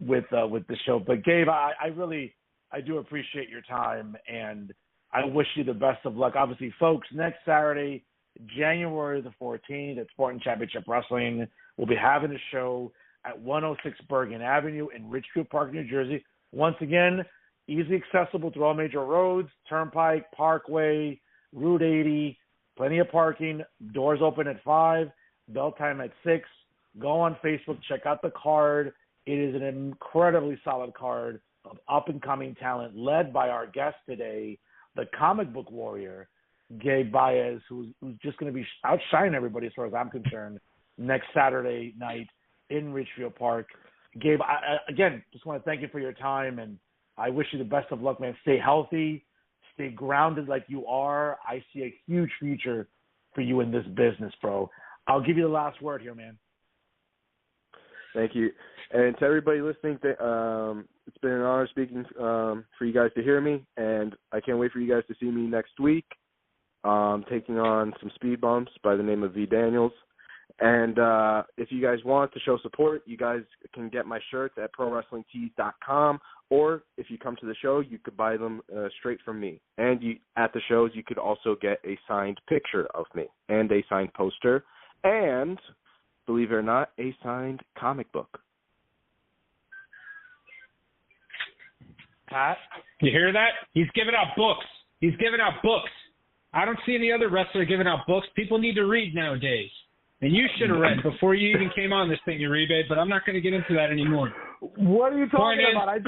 With the show. But Gabe, I do appreciate your time, and I wish you the best of luck. Obviously, folks, next Saturday, January the 14th at Spartan Championship Wrestling, we'll be having a show at 106 Bergen Avenue in Ridgefield Park, New Jersey. Once again, easily accessible through all major roads, Turnpike, Parkway, Route 80, plenty of parking, doors open at 5, bell time at 6. Go on Facebook, check out the card. It is an incredibly solid card of up-and-coming talent led by our guest today, the comic book warrior, Gabe Baez, who's just going to be outshining everybody as far as I'm concerned next Saturday night in Ridgefield Park. Gabe, I again, just want to thank you for your time, and I wish you the best of luck, man. Stay healthy, stay grounded like you are. I see a huge future for you in this business, bro. I'll give you the last word here, man. Thank you. And to everybody listening, it's been an honor speaking for you guys to hear me, and I can't wait for you guys to see me next week, taking on some speed bumps by the name of V. Daniels. And if you guys want to show support, you guys can get my shirts at prowrestlingtees.com, or if you come to the show, you could buy them straight from me. And at the shows, you could also get a signed picture of me and a signed poster, and, believe it or not, a signed comic book. Pat? You hear that? He's giving out books. I don't see any other wrestler giving out books. People need to read nowadays. And you should have read before you even came on this thing, Uribe, but I'm not going to get into that anymore. What are you talking about? I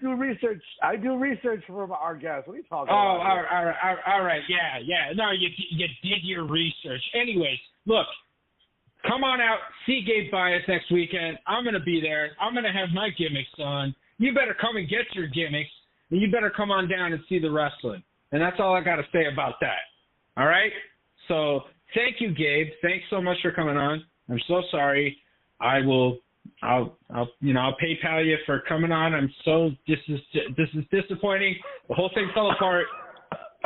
do research. I do research for our guests. What are you talking about? All right. Yeah. No, you did your research. Anyways, look, come on out, see Gabe Baez next weekend. I'm going to be there. I'm going to have my gimmicks on. You better come and get your gimmicks, and you better come on down and see the wrestling. And that's all I got to say about that. All right? So thank you, Gabe. Thanks so much for coming on. I'm so sorry. I'll PayPal you for coming on. This is disappointing. The whole thing fell apart.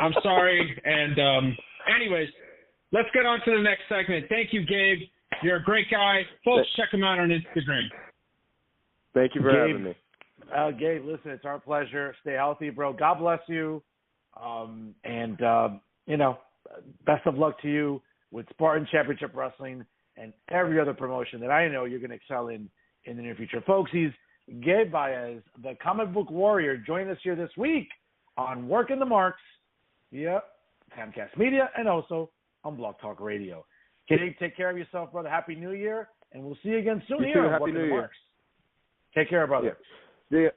I'm sorry. And anyways, let's get on to the next segment. Thank you, Gabe. You're a great guy. Folks, check him out on Instagram. Thank you for having me. Gabe, listen, it's our pleasure. Stay healthy, bro. God bless you. Best of luck to you with Spartan Championship Wrestling and every other promotion that I know you're going to excel in the near future. Folks, he's Gabe Baez, the comic book warrior, joining us here this week on Working the Marks via Camcast Media and also on Blog Talk Radio. Gabe, take care of yourself, brother. Happy New Year, and we'll see you again soon here on Working the Marks. Take care, brother. Yeah. See ya.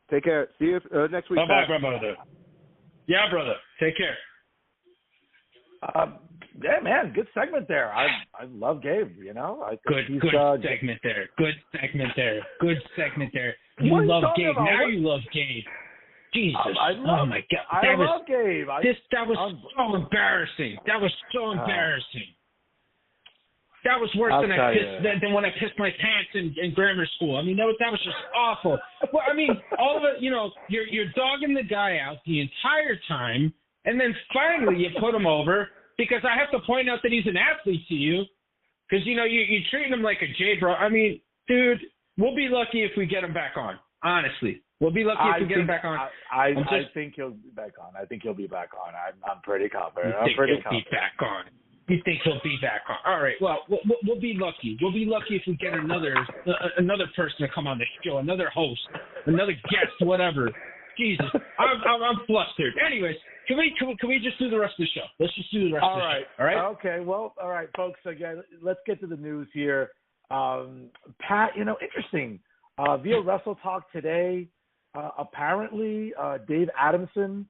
Take care. See you next week. Bye-bye, brother. Yeah, brother. Take care. Yeah, man, good segment there. I love Gabe, you know. I think good segment there. Good segment there. You love Gabe. Now you love Gabe. Jesus. Oh, my God. I love Gabe. That was so embarrassing. That was worse than when I pissed my pants in grammar school. I mean, that was just awful. Well, I mean, all of it, you're dogging the guy out the entire time, and then finally you put him over because I have to point out that he's an athlete to you because, you're treating him like a J-bro. I mean, dude, we'll be lucky if we get him back on, honestly. We'll be lucky if we get him back on. I think he'll be back on. I think he'll be back on. I'm pretty confident. Be back on. You think he'll be back on? All right. Well, we'll be lucky. We'll be lucky if we get another person to come on the show, another host, another guest, whatever. Jesus, I'm flustered. Anyways, can we just do the rest of the show? Let's just do the rest of the show. All right. Okay. Well, all right, folks. Again, let's get to the news here. Pat, interesting. Via Wrestle Talk today, apparently Dave Adamson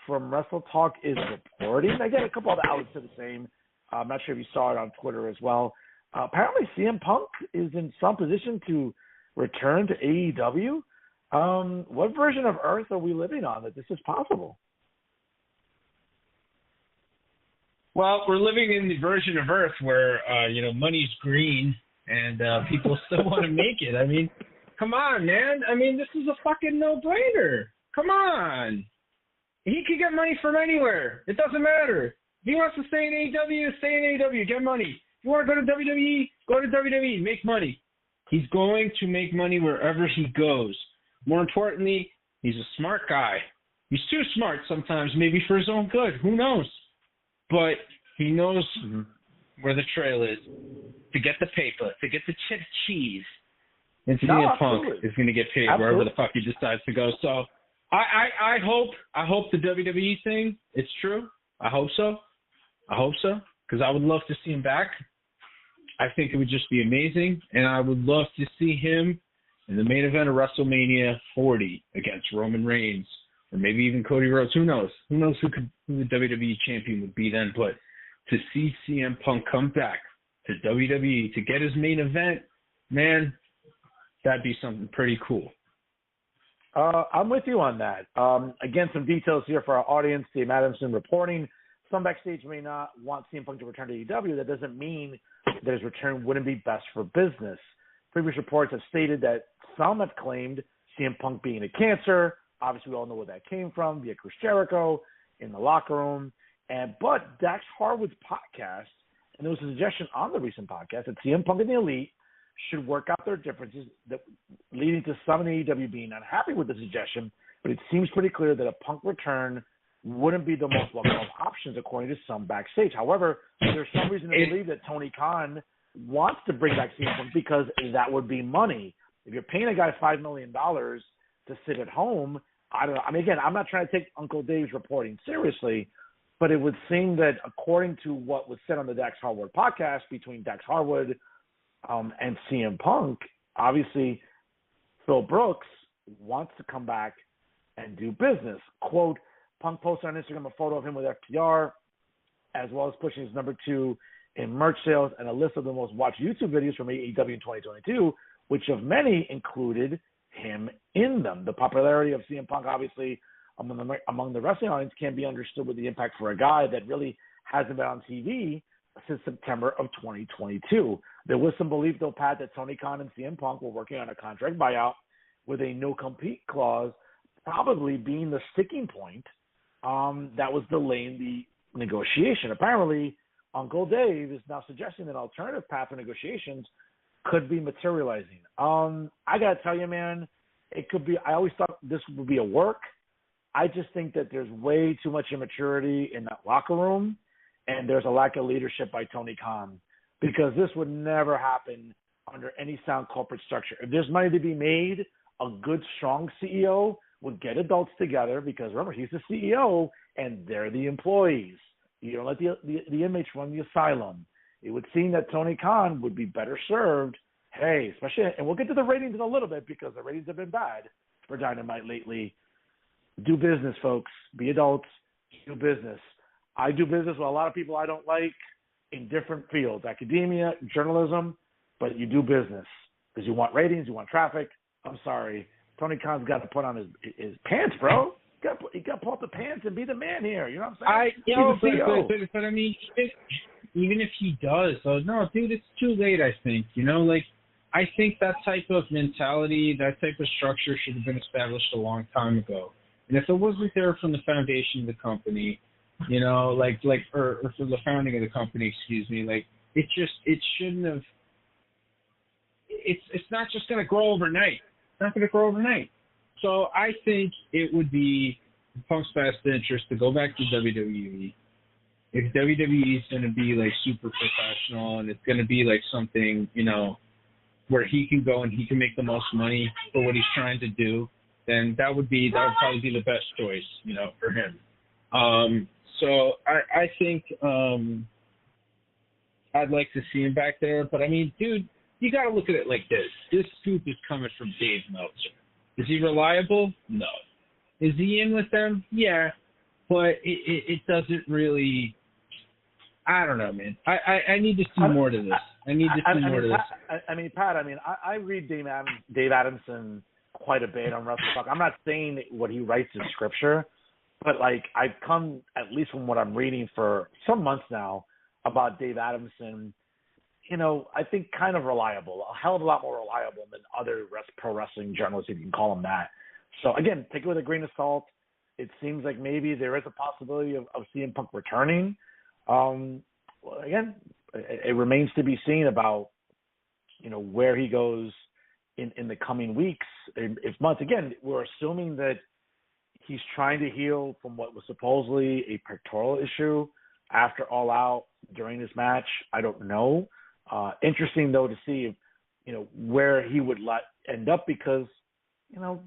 from Wrestle Talk is reporting. I get a couple other outlets to the same. I'm not sure if you saw it on Twitter as well. Apparently, CM Punk is in some position to return to AEW. What version of Earth are we living on that this is possible? Well, we're living in the version of Earth where, money's green and people still want to make it. I mean, come on, man. I mean, this is a fucking no-brainer. Come on. He can get money from anywhere. It doesn't matter. If he wants to stay in AEW, stay in AEW, get money. If you want to go to WWE, go to WWE, make money. He's going to make money wherever he goes. More importantly, he's a smart guy. He's too smart sometimes, maybe for his own good. Who knows? But he knows where the trail is to get the paper, to get the cheese. And CM Punk is going to get paid wherever the fuck he decides to go. So I hope the WWE thing, it's true. I hope so, because I would love to see him back. I think it would just be amazing, and I would love to see him in the main event of WrestleMania 40 against Roman Reigns, or maybe even Cody Rhodes. Who knows? Who knows who the WWE champion would be then? But to see CM Punk come back to WWE to get his main event, man, that'd be something pretty cool. I'm with you on that. Again, some details here for our audience. Dave Adamson reporting. Some backstage may not want CM Punk to return to AEW. That doesn't mean that his return wouldn't be best for business. Previous reports have stated that some have claimed CM Punk being a cancer. Obviously, we all know where that came from via Chris Jericho in the locker room. But Dax Harwood's podcast, and there was a suggestion on the recent podcast that CM Punk and the Elite should work out their differences, that leading to some in AEW being unhappy with the suggestion. But it seems pretty clear that a Punk return wouldn't be the most welcome of options, according to some backstage. However, there's some reason to believe that Tony Khan wants to bring back CM Punk because that would be money. If you're paying a guy $5 million to sit at home, I don't know. I mean, again, I'm not trying to take Uncle Dave's reporting seriously, but it would seem that according to what was said on the Dax Harwood podcast between Dax Harwood and CM Punk, obviously Phil Brooks wants to come back and do business. Quote, Punk posted on Instagram a photo of him with FTR, as well as pushing his number 2 in merch sales and a list of the most watched YouTube videos from AEW in 2022, which of many included him in them. The popularity of CM Punk, obviously, among the wrestling audience can be understood with the impact for a guy that really hasn't been on TV since September of 2022. There was some belief, though, Pat, that Tony Khan and CM Punk were working on a contract buyout with a no-compete clause, probably being the sticking point that was delaying the negotiation. Apparently, Uncle Dave is now suggesting that an alternative path for negotiations could be materializing. I got to tell you, man, it could be. I always thought this would be a work. I just think that there's way too much immaturity in that locker room, and there's a lack of leadership by Tony Khan, because this would never happen under any sound corporate structure. If there's money to be made, a good, strong CEO would get adults together, because remember, he's the CEO and they're the employees. You don't let the inmates run the asylum. It would seem that Tony Khan would be better served, especially, and we'll get to the ratings in a little bit, because the ratings have been bad for Dynamite lately. Do business, folks. Be adults. Do business. I do business with a lot of people I don't like in different fields, academia, journalism, but you do business because you want ratings, you want traffic. I'm sorry. Tony Khan's got to put on his pants, bro. He got to pull up the pants and be the man here. You know what I'm saying? But I mean, if he does, though, no, dude, it's too late. I think, like, I think that type of mentality, that type of structure should have been established a long time ago. And if it wasn't there from the foundation of the company, or from the founding of the company, excuse me, like, it shouldn't have. It's not just going to grow overnight. It's not going to grow overnight. So I think it would be Punk's best interest to go back to WWE. If WWE is going to be like super professional and it's going to be like something, where he can go and he can make the most money for what he's trying to do, then that would probably be the best choice, for him. So I think I'd like to see him back there. But I mean, dude, you got to look at it like this. This scoop is coming from Dave Meltzer. Is he reliable? No. Is he in with them? Yeah. But it doesn't really. I don't know, man. I need to see more to this. I need to see more to this. Pat, I read Dave Adamson quite a bit on WrestleTalk. I'm not saying that what he writes is scripture, but like I've come, at least from what I'm reading for some months now, about Dave Adamson, I think kind of reliable, a hell of a lot more reliable than other pro wrestling journalists, if you can call them that. So again, take it with a grain of salt. It seems like maybe there is a possibility of CM Punk returning. Again, it remains to be seen about, where he goes in the coming weeks, if months. Again, we're assuming that he's trying to heal from what was supposedly a pectoral issue after All Out during this match. I don't know. Interesting, though, to see, where he would end up because,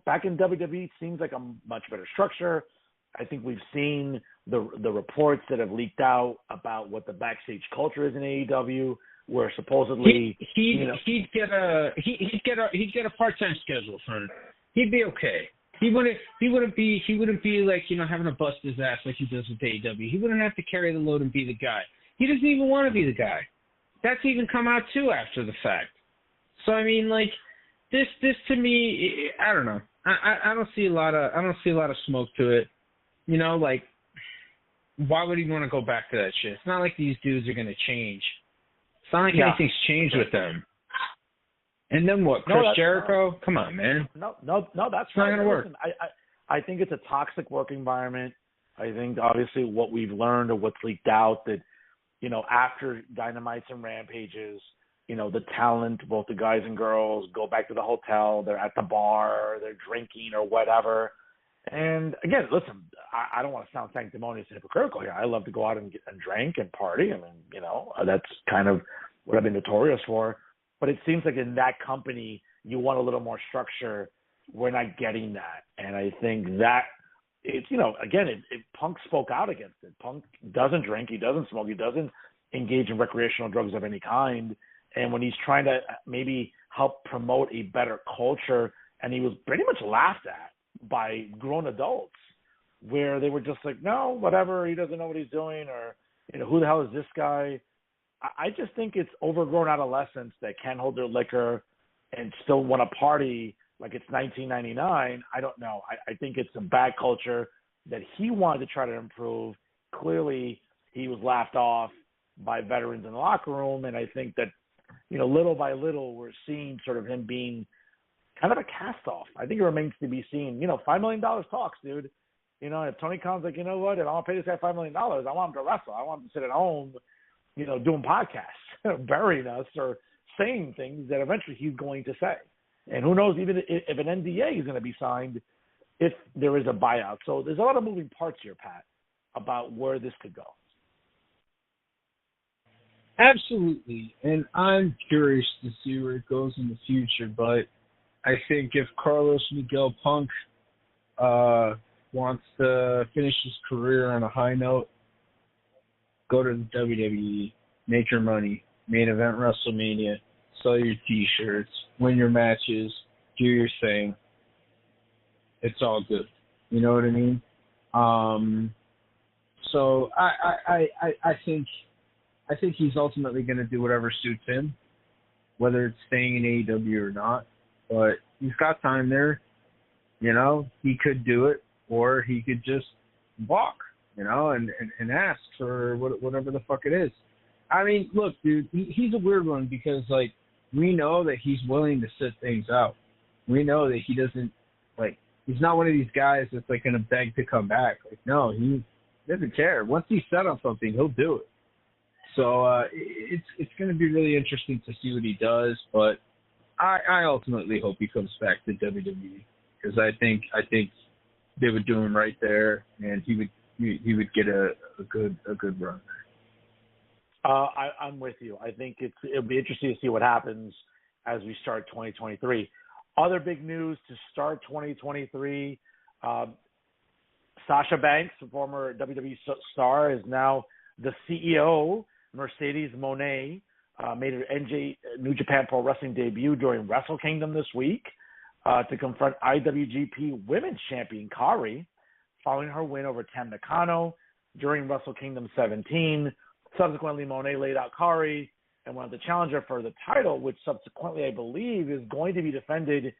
back in WWE, it seems like a much better structure. I think we've seen the reports that have leaked out about what the backstage culture is in AEW, where supposedly he'd get a part-time schedule for him. He'd be okay. He wouldn't be like having to bust his ass like he does with AEW. He wouldn't have to carry the load and be the guy. He doesn't even want to be the guy. That's even come out too after the fact. So I mean, like this to me, I don't know. I don't see a lot of smoke to it. Like why would he want to go back to that shit? It's not like these dudes are gonna change. It's not like anything's changed with them. And then what? Chris Jericho? Come on, man. No, that's not gonna work. Listen, I think it's a toxic work environment. I think obviously what we've learned or what's leaked out that, after Dynamites and Rampages, the talent, both the guys and girls, go back to the hotel, they're at the bar, they're drinking or whatever. And again, listen, I don't want to sound sanctimonious and hypocritical here. I love to go out and drink and party. I mean, that's kind of what I've been notorious for. But it seems like in that company, you want a little more structure. We're not getting that. And I think that it's, again, Punk spoke out against it. Punk doesn't drink. He doesn't smoke. He doesn't engage in recreational drugs of any kind. And when he's trying to maybe help promote a better culture, and he was pretty much laughed at by grown adults where they were just like, no, whatever, he doesn't know what he's doing, or, who the hell is this guy? I just think it's overgrown adolescents that can't hold their liquor and still want to party like it's 1999. I don't know. I think it's a bad culture that he wanted to try to improve. Clearly, he was laughed off by veterans in the locker room, and I think that, little by little, we're seeing sort of him being kind of a cast-off. I think it remains to be seen. $5 million talks, dude. If Tony Khan's like, you know what, if I want to pay this guy $5 million, I want him to wrestle. I want him to sit at home, doing podcasts, burying us or saying things that eventually he's going to say. And who knows, even if an NDA is going to be signed, if there is a buyout. So there's a lot of moving parts here, Pat, about where this could go. Absolutely. And I'm curious to see where it goes in the future. But I think if Carlos Miguel Punk wants to finish his career on a high note, go to the WWE, make your money, main event WrestleMania, sell your T-shirts, win your matches, do your thing. It's all good. You know what I mean? So I think he's ultimately going to do whatever suits him, whether it's staying in AEW or not. But he's got time there. He could do it, or he could just walk, and ask for whatever the fuck it is. I mean, look, dude, he's a weird one because, like, we know that he's willing to sit things out. We know that he doesn't, like, he's not one of these guys that's, like, going to beg to come back. Like, no, he doesn't care. Once he's set on something, he'll do it. So it's going to be really interesting to see what he does, but I ultimately hope he comes back to WWE because I think they would do him right there, and he would get a good run. I'm with you. I think it'll be interesting to see what happens as we start 2023. Other big news to start 2023, Sasha Banks, former WWE star, is now the CEO. Mercedes Moné made her New Japan Pro Wrestling debut during Wrestle Kingdom this week to confront IWGP Women's Champion Kairi following her win over Tam Nakano during Wrestle Kingdom 17. Subsequently, Moné laid out Kairi and wanted to challenge her for the title, which subsequently, I believe, is going to be defended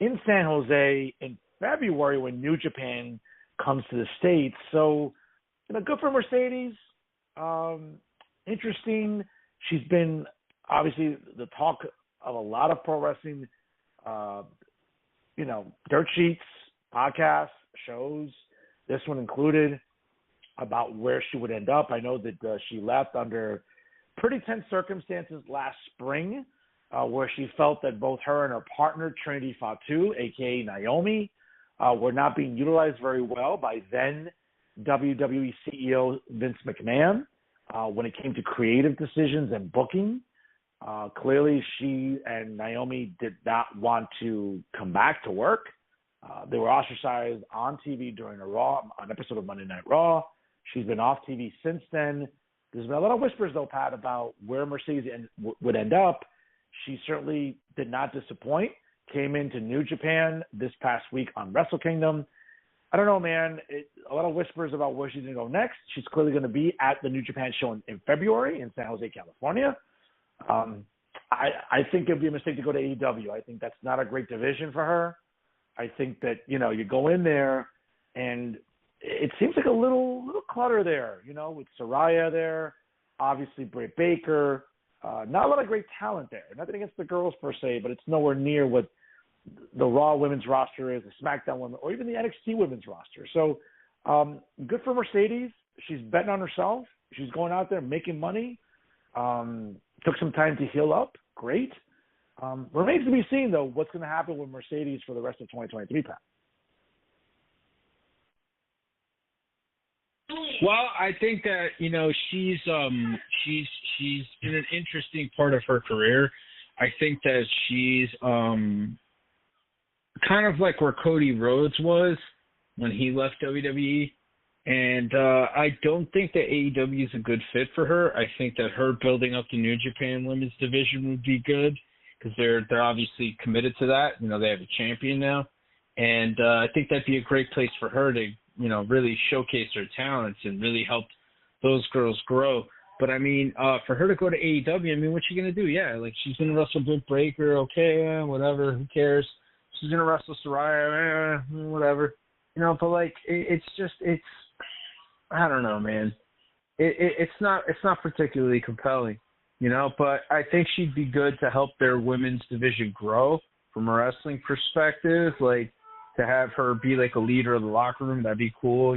in San Jose in February when New Japan comes to the States. So, good for Mercedes. Interesting. She's been, obviously, the talk of a lot of pro wrestling, dirt sheets, podcasts, shows, this one included, about where she would end up. I know that she left under pretty tense circumstances last spring, where she felt that both her and her partner, Trinity Fatu, a.k.a. Naomi, were not being utilized very well by then WWE CEO Vince McMahon when it came to creative decisions and booking. Clearly, she and Naomi did not want to come back to work. They were ostracized on TV during an episode of Monday Night Raw. She's been off TV since then. There's been a lot of whispers, though, Pat, about where Mercedes would end up. She certainly did not disappoint. Came into New Japan this past week on Wrestle Kingdom. I don't know, man. A lot of whispers about where she's going to go next. She's clearly going to be at the New Japan show in February in San Jose, California. I think it would be a mistake to go to AEW. I think that's not a great division for her. I think that, you go in there and it seems like a little clutter there, with Saraya there, obviously Britt Baker, not a lot of great talent there. Nothing against the girls per se, but it's nowhere near what the Raw women's roster is, the Smackdown women, or even the NXT women's roster. So good for Mercedes. She's betting on herself. She's going out there making money. Took some time to heal up. Great. Remains to be seen, though, what's going to happen with Mercedes for the rest of 2023, Pat. Well, I think that she's in an interesting part of her career. I think that she's kind of like where Cody Rhodes was when he left WWE, and I don't think that AEW is a good fit for her. I think that her building up the New Japan Women's Division would be good because they're obviously committed to that. They have a champion now, and I think that'd be a great place for her to really showcase her talents and really help those girls grow. But, I mean, for her to go to AEW, what's she going to do? Yeah, like, she's going to wrestle Britt Baker, okay, whatever, who cares? She's going to wrestle Saraya, whatever. But, like, it's I don't know, man. It's not particularly compelling, but I think she'd be good to help their women's division grow from a wrestling perspective, like, to have her be like a leader of the locker room, that'd be cool,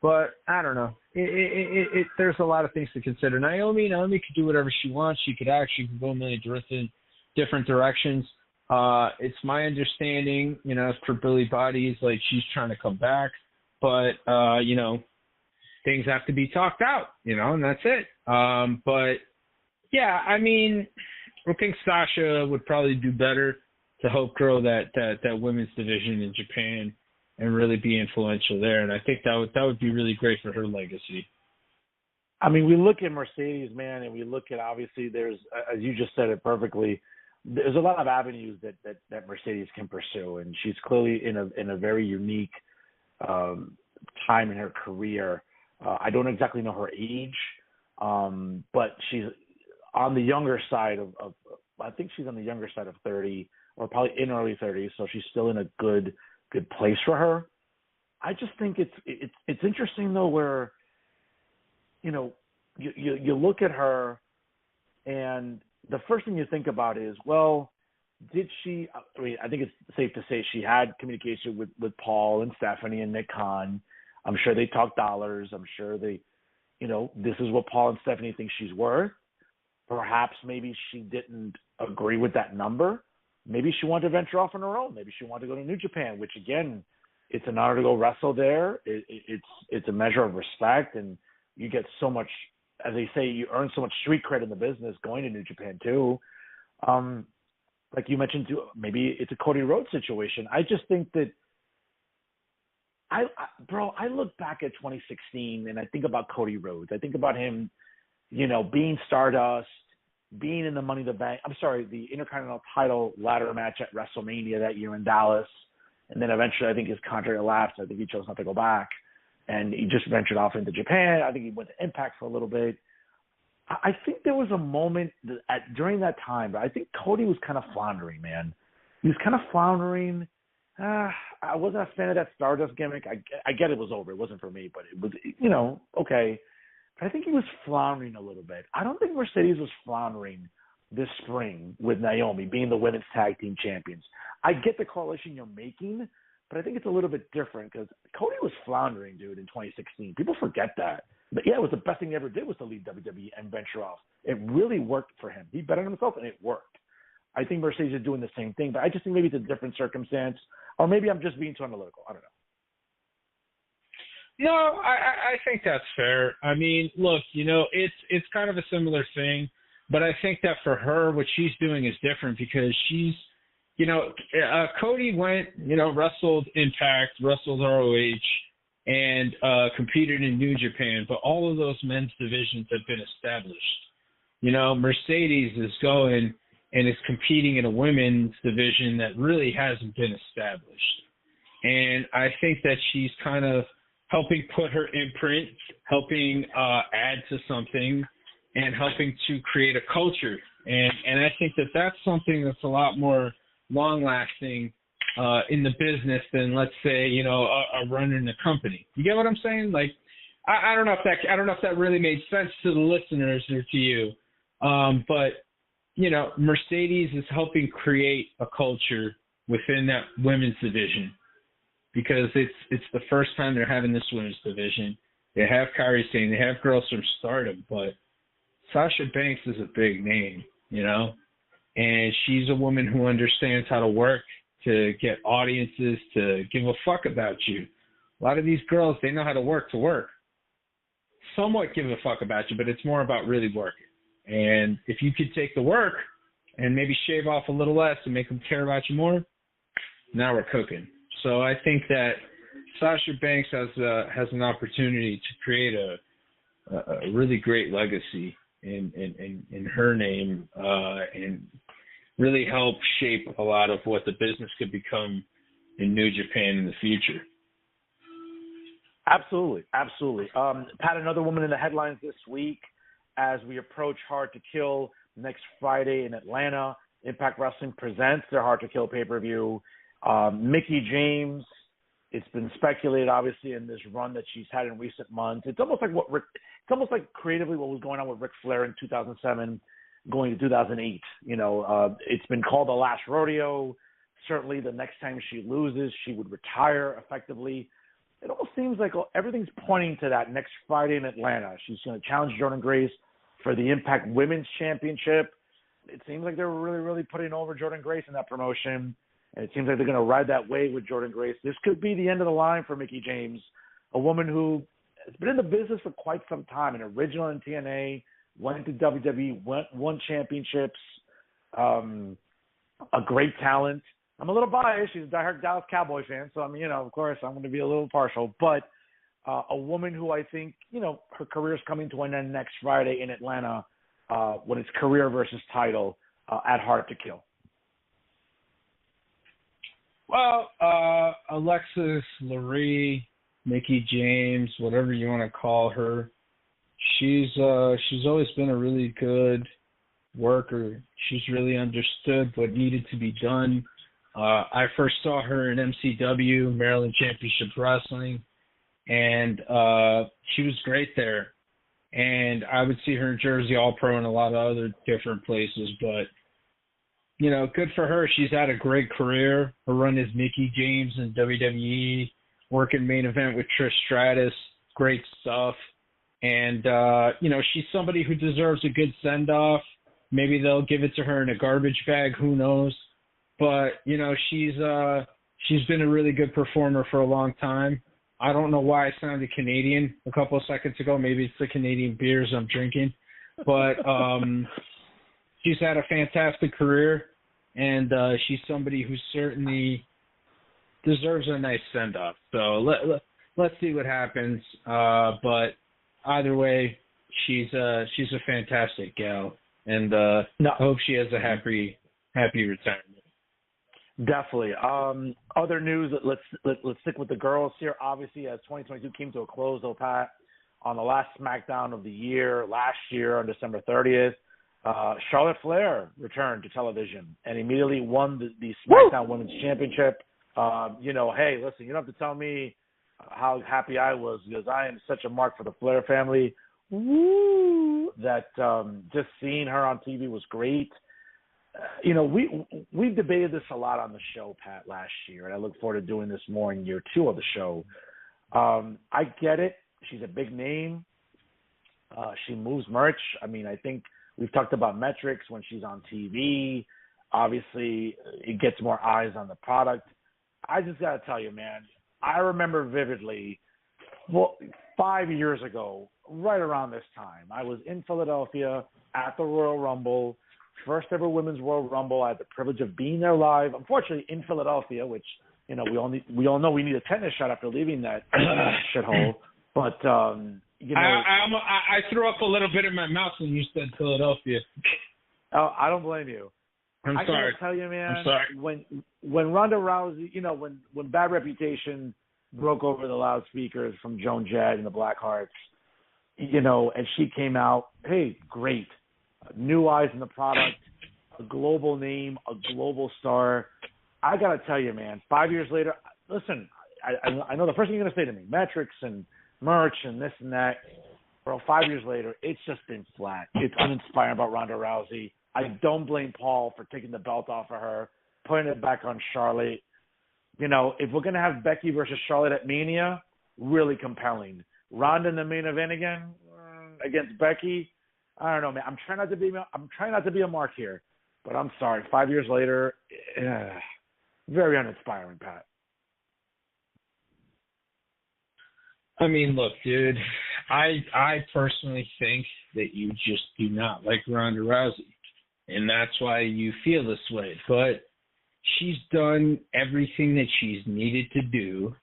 But I don't know. There's a lot of things to consider. Naomi could do whatever she wants. She could actually go in many different directions. It's my understanding, for Billy Bodies, like she's trying to come back, but things have to be talked out, and that's it. But yeah, I think Sasha would probably do better to help grow that women's division in Japan and really be influential there. And I think that would be really great for her legacy. We look at Mercedes, man, and we look at, obviously, there's, as you just said it perfectly, there's a lot of avenues that Mercedes can pursue. And she's clearly in a very unique time in her career. I don't exactly know her age, but she's on the younger side of I think she's on the younger side of 30, or probably in early 30s, so she's still in a good place for her. I just think it's interesting, though, where, you look at her, and the first thing you think about is, well, did she? I mean, I think it's safe to say she had communication with Paul and Stephanie and Nick Khan. I'm sure they talked dollars. I'm sure they, this is what Paul and Stephanie think she's worth. Perhaps maybe she didn't agree with that number. Maybe she wanted to venture off on her own. Maybe she wanted to go to New Japan, which again, it's an honor to go wrestle there. It's a measure of respect, and you get so much, as they say, you earn so much street cred in the business going to New Japan too. Like you mentioned too, maybe it's a Cody Rhodes situation. I just think that I look back at 2016 and I think about Cody Rhodes. I think about him, being Stardust, being in the the Intercontinental title ladder match at WrestleMania that year in Dallas. And then eventually I think his contract elapsed. I think he chose not to go back. And he just ventured off into Japan. I think he went to Impact for a little bit. I think there was a moment during that time, but I think Cody was kind of floundering, man. He was kind of floundering. I wasn't a fan of that Stardust gimmick. I get it was over. It wasn't for me, but it was, okay. But I think he was floundering a little bit. I don't think Mercedes was floundering this spring with Naomi being the women's tag team champions. I get the correlation you're making, but I think it's a little bit different because Cody was floundering, dude, in 2016. People forget that. But yeah, it was the best thing he ever did was to leave WWE and venture off. It really worked for him. He betted on himself, and it worked. I think Mercedes is doing the same thing, but I just think maybe it's a different circumstance, or maybe I'm just being too analytical. I don't know. No, I think that's fair. I mean, look, it's kind of a similar thing, but I think that for her, what she's doing is different because she's, Cody went, wrestled Impact, wrestled ROH, and competed in New Japan, but all of those men's divisions have been established. Mercedes is going and is competing in a women's division that really hasn't been established. And I think that she's kind of helping put her imprint, helping add to something, and helping to create a culture. And I think that that's something that's a lot more long-lasting in the business than, let's say, a run in the company. You get what I'm saying? Like, I don't know if that really made sense to the listeners or to you, but Mercedes is helping create a culture within that women's division because it's the first time they're having this women's division. They have Kairi Sane, they have girls from Stardom, but Sasha Banks is a big name, and she's a woman who understands how to work to get audiences to give a fuck about you. A lot of these girls, they know how to work. Somewhat give a fuck about you, but it's more about really working. And if you could take the work and maybe shave off a little less and make them care about you more, now we're cooking. So I think that Sasha Banks has an opportunity to create a really great legacy in her name and really help shape a lot of what the business could become in New Japan in the future. Absolutely. Pat, another woman in the headlines this week as we approach Hard to Kill next Friday in Atlanta. Impact Wrestling presents their Hard to Kill pay-per-view. Mickie James, it's been speculated, obviously, in this run that she's had in recent months. It's almost like creatively what was going on with Ric Flair in 2007 going to 2008. It's been called the last rodeo. Certainly the next time she loses, she would retire effectively. It almost seems like everything's pointing to that next Friday in Atlanta. She's going to challenge Jordynne Grace for the Impact Women's Championship. It seems like they're really, really putting over Jordynne Grace in that promotion. And it seems like they're going to ride that wave with Jordynne Grace. This could be the end of the line for Mickie James, a woman who has been in the business for quite some time, an original in TNA, went into WWE, won championships, a great talent. I'm a little biased. She's a diehard Dallas Cowboy fan, so of course, I'm going to be a little partial. But a woman who I think, her career is coming to an end next Friday in Atlanta when it's career versus title at Hard to Kill. Well, Alexis Lurie, Mickie James, whatever you want to call her, she's always been a really good worker. She's really understood what needed to be done. I first saw her in MCW, Maryland Championship Wrestling, and she was great there. and I would see her in Jersey All-Pro and a lot of other different places, but, you know, good for her. She's had a great career. Her run is Mickie James in WWE, working main event with Trish Stratus, great stuff. And, you know, she's somebody who deserves a good send-off. Maybe they'll give it to her in a garbage bag, who knows. But, you know, she's been a really good performer for a long time. I don't know why I sounded Canadian a couple of seconds ago. Maybe it's the Canadian beers I'm drinking. But she's had a fantastic career, and she's somebody who certainly deserves a nice send-off. So let's see what happens. But either way, she's a fantastic gal, and I hope she has a happy retirement. Definitely. Other news. Let's stick with the girls here. Obviously, as 2022 came to a close, though, Pat, on the last SmackDown of the year, last year on December 30th, Charlotte Flair returned to television and immediately won the SmackDown Women's Championship. You know, hey, listen, you don't have to tell me how happy I was, because I am such a mark for the Flair family. Woo! That just seeing her on TV was great. You know, we've debated this a lot on the show, Pat, last year, and I look forward to doing this more in year 2 of the show. I get it. She's a big name. She moves merch. I mean, I think we've talked about metrics when she's on TV. Obviously, it gets more eyes on the product. I just got to tell you, man, I remember vividly 5 years ago, right around this time, I was in Philadelphia at the Royal Rumble, first ever Women's Royal Rumble. I had the privilege of being there live, unfortunately in Philadelphia, which, you know, we all know we need a tetanus shot after leaving that shithole. But, you know. I threw up a little bit in my mouth when you said Philadelphia. Oh, I don't blame you. I'm sorry. I gotta tell you, man, I'm sorry. when Ronda Rousey, you know, when Bad Reputation broke over the loudspeakers from Joan Jett and the Blackhearts, you know, and she came out, hey, great. New eyes in the product, a global name, a global star. I got to tell you, man, 5 years later, listen, I know the first thing you're going to say to me, metrics and merch and this and that. Bro, 5 years later, it's just been flat. It's uninspiring about Ronda Rousey. I don't blame Paul for taking the belt off of her, putting it back on Charlotte. You know, if we're going to have Becky versus Charlotte at Mania, really compelling. Ronda in the main event again against Becky, I don't know, man. I'm trying not to be a mark here, but I'm sorry. 5 years later, very uninspiring, Pat. I mean, look, dude, I personally think that you just do not like Ronda Rousey, and that's why you feel this way. But she's done everything that she's needed to do.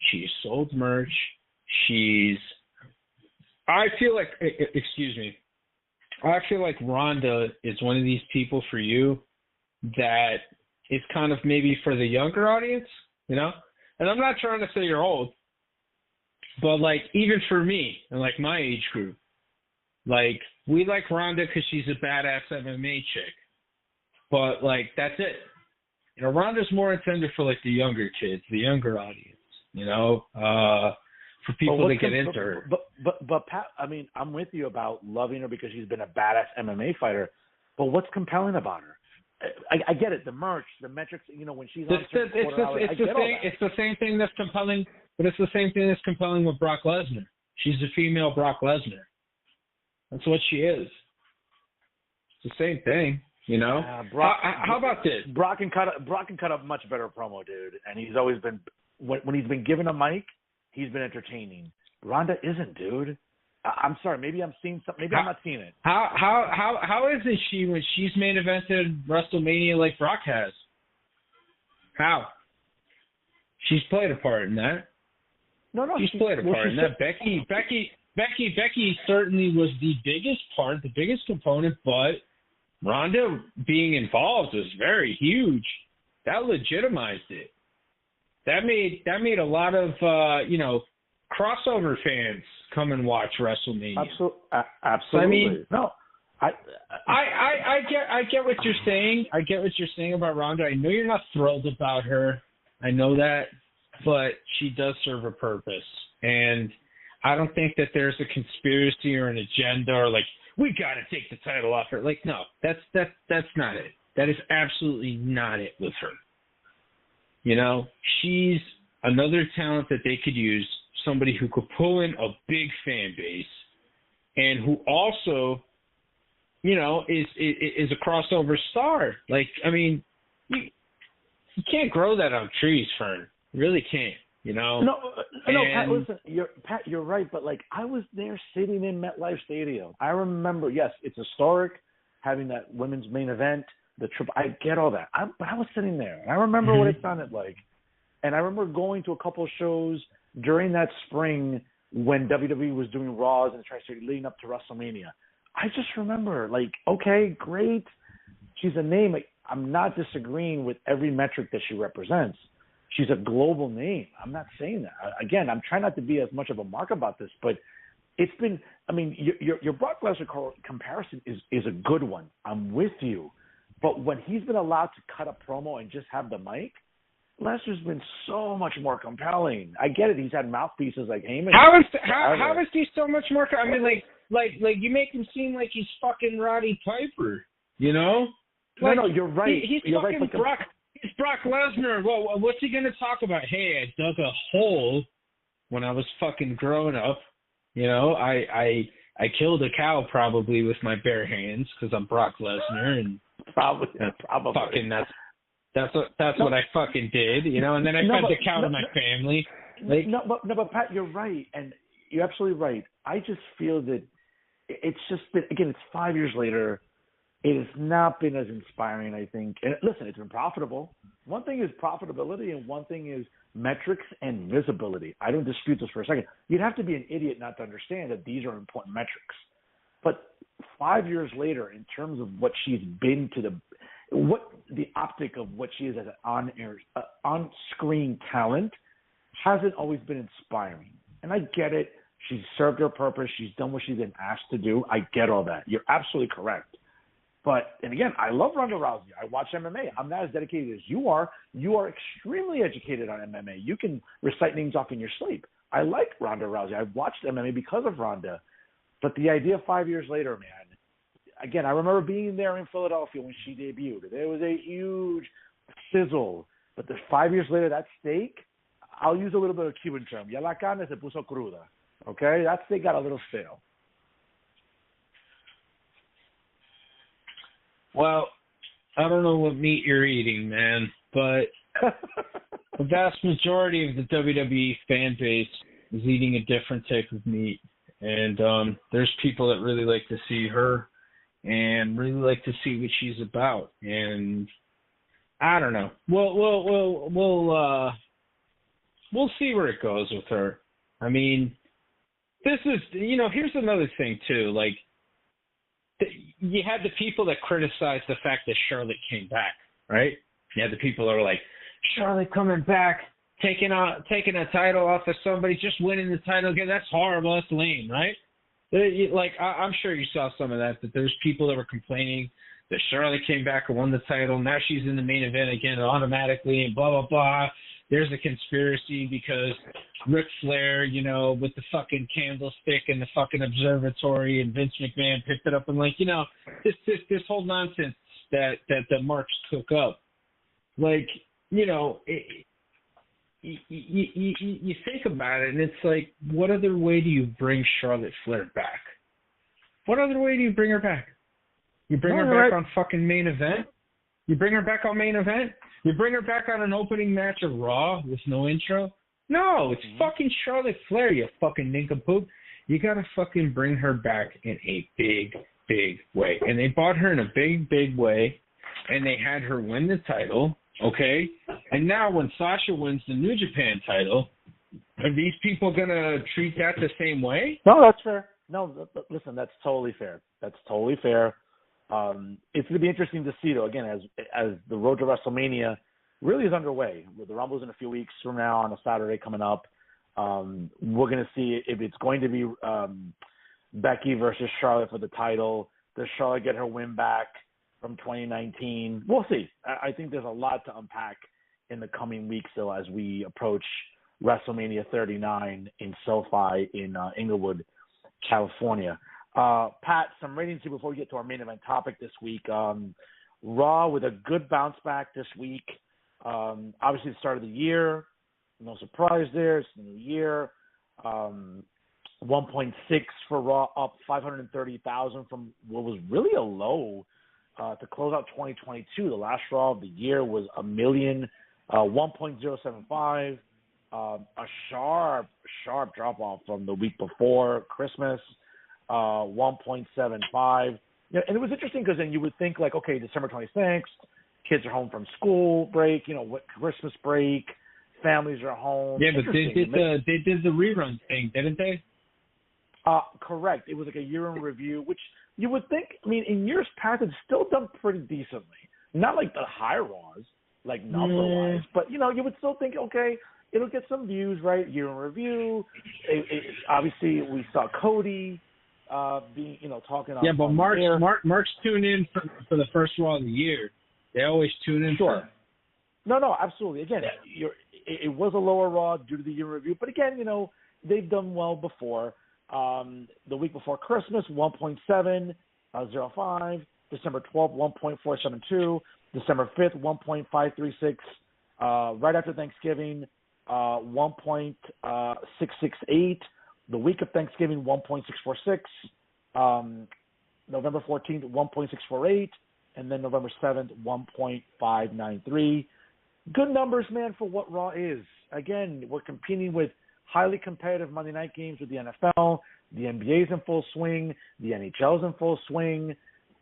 She's sold merch. I feel like Ronda is one of these people for you that is kind of maybe for the younger audience, you know? And I'm not trying to say you're old, but, like, even for me and, like, my age group, like, we like Ronda because she's a badass MMA chick. But, like, that's it. You know, Ronda's more intended for, like, the younger kids, the younger audience, you know, for people to get into her. But Pat, I mean, I'm with you about loving her because she's been a badass MMA fighter. But what's compelling about her? I get it, the merch, the metrics. You know, when she's on it's the same thing that's compelling, but it's the same thing that's compelling with Brock Lesnar. She's a female Brock Lesnar. That's what she is. It's the same thing, you know. How about this? Brock can cut up much better promo, dude. And he's always been when he's been given a mic, he's been entertaining. Ronda isn't, dude. I'm sorry. Maybe I'm seeing something. Maybe I'm not seeing it. How isn't she when she's main evented WrestleMania like Brock has? How? She's played a part in that. No. She's played a part in that. Becky certainly was the biggest part, the biggest component, but Ronda being involved was very huge. That legitimized it. That made a lot of crossover fans come and watch WrestleMania. Absolutely. I mean, no. I get what you're saying. I get what you're saying about Ronda. I know you're not thrilled about her. I know that, but she does serve a purpose. And I don't think that there's a conspiracy or an agenda or like we got to take the title off her. Like, no, that's not it. That is absolutely not it with her. You know, she's another talent that they could use, somebody who could pull in a big fan base and who also, you know, is a crossover star. Like, I mean, you can't grow that on trees, Fern. You really can't, you know? No, Pat, listen, you're right, but, like, I was there sitting in MetLife Stadium. I remember, yes, it's historic, having that women's main event, the triple. I get all that. But I was sitting there, and I remember what it sounded like. And I remember going to a couple of shows during that spring when WWE was doing Raws and Tri-City leading up to WrestleMania. I just remember, like, okay, great. She's a name. Like, I'm not disagreeing with every metric that she represents. She's a global name. I'm not saying that. Again, I'm trying not to be as much of a mark about this, but it's been, I mean, your Brock Lesnar comparison is a good one. I'm with you. But when he's been allowed to cut a promo and just have the mic, Lesnar's been so much more compelling. I get it. He's had mouthpieces like Heyman. How is he so much more? I mean, like you make him seem like he's fucking Roddy Piper, you know? Like, no, you're right. He's you're fucking right, Brock. He's Brock Lesnar. Well, what's he gonna talk about? Hey, I dug a hole when I was fucking growing up. You know, I killed a cow probably with my bare hands because I'm Brock Lesnar and probably. Fucking that's what I fucking did, you know, and then I fed the cow to my family. Like, but Pat, you're right, and you're absolutely right. I just feel that it's just been, again, it's 5 years later. It has not been as inspiring, I think. And listen, it's been profitable. One thing is profitability, and one thing is metrics and visibility. I don't dispute this for a second. You'd have to be an idiot not to understand that these are important metrics. But 5 years later, in terms of what she's been to the optic of what she is as an on-screen talent hasn't always been inspiring. And I get it. She's served her purpose. She's done what she's been asked to do. I get all that. You're absolutely correct. But, and again, I love Ronda Rousey. I watch MMA. I'm not as dedicated as you are. You are extremely educated on MMA. You can recite names off in your sleep. I like Ronda Rousey. I've watched MMA because of Ronda. But the idea 5 years later, man, again, I remember being there in Philadelphia when she debuted. There was a huge sizzle. But 5 years later, that steak, I'll use a little bit of Cuban term. Ya la carne se puso cruda. Okay? That steak got a little stale. Well, I don't know what meat you're eating, man, but the vast majority of the WWE fan base is eating a different type of meat. And there's people that really like to see her and really like to see what she's about. And I don't know. We'll see where it goes with her. I mean, this is, you know, here's another thing too. Like, you had the people that criticized the fact that Charlotte came back, right? You had the people that were like, Charlotte coming back, taking a title off of somebody, just winning the title again. That's horrible. That's lame, right? Like, I'm sure you saw some of that there's people that were complaining that Charlotte came back and won the title. Now she's in the main event again automatically and blah, blah, blah. There's a conspiracy because Ric Flair, you know, with the fucking candlestick and the fucking observatory and Vince McMahon picked it up and, like, you know, this whole nonsense that the marks cook up. Like, you know, you think about it and it's like, what other way do you bring Charlotte Flair back? What other way do you bring her back? You bring her back on fucking main event? You bring her back on main event? You bring her back on an opening match of Raw with no intro? No, it's fucking Charlotte Flair, you fucking nincompoop. You gotta fucking bring her back in a big, big way. And they bought her in a big, big way, and they had her win the title, okay? And now when Sasha wins the New Japan title, are these people gonna treat that the same way? No, that's fair. No, listen, that's totally fair. That's totally fair. It's going to be interesting to see, though, again, as the road to WrestleMania really is underway. The Rumble's in a few weeks from now on a Saturday coming up. We're going to see if it's going to be Becky versus Charlotte for the title. Does Charlotte get her win back from 2019? We'll see. I think there's a lot to unpack in the coming weeks, though, as we approach WrestleMania 39 in SoFi in Inglewood, California. Pat, some ratings here before we get to our main event topic this week. Raw with a good bounce back this week. Obviously, the start of the year, no surprise there. It's the new year. 1.6 for Raw, up 530,000 from what was really a low to close out 2022. The last Raw of the year was a million, 1.075. A sharp drop off from the week before Christmas, 1.75. Yeah, and it was interesting because then you would think like, okay, December 26th, kids are home from school break, Christmas break, families are home. Yeah, but they did the rerun thing, didn't they? Correct. It was like a year in review, which you would think. I mean, in years past, it's still done pretty decently. Not like the high Raws, like number wise, but you would still think, okay, it'll get some views, right? Year in review. Obviously, we saw Cody being, talking. Yeah, but Marks tune in for the first Raw of the year. They always tune in. Sure. No, absolutely. Again, it was a lower Raw due to the year in review, but again, they've done well before. The week before Christmas, 1.705. December 12th, 1.472. December 5th, 1.536. Right after Thanksgiving, 1.668. The week of Thanksgiving, 1.646. November 14th, 1.648. And then November 7th, 1.593. Good numbers, man, for what Raw is. Again, we're competing with highly competitive Monday night games with the NFL. The NBA's in full swing. The NHL's in full swing.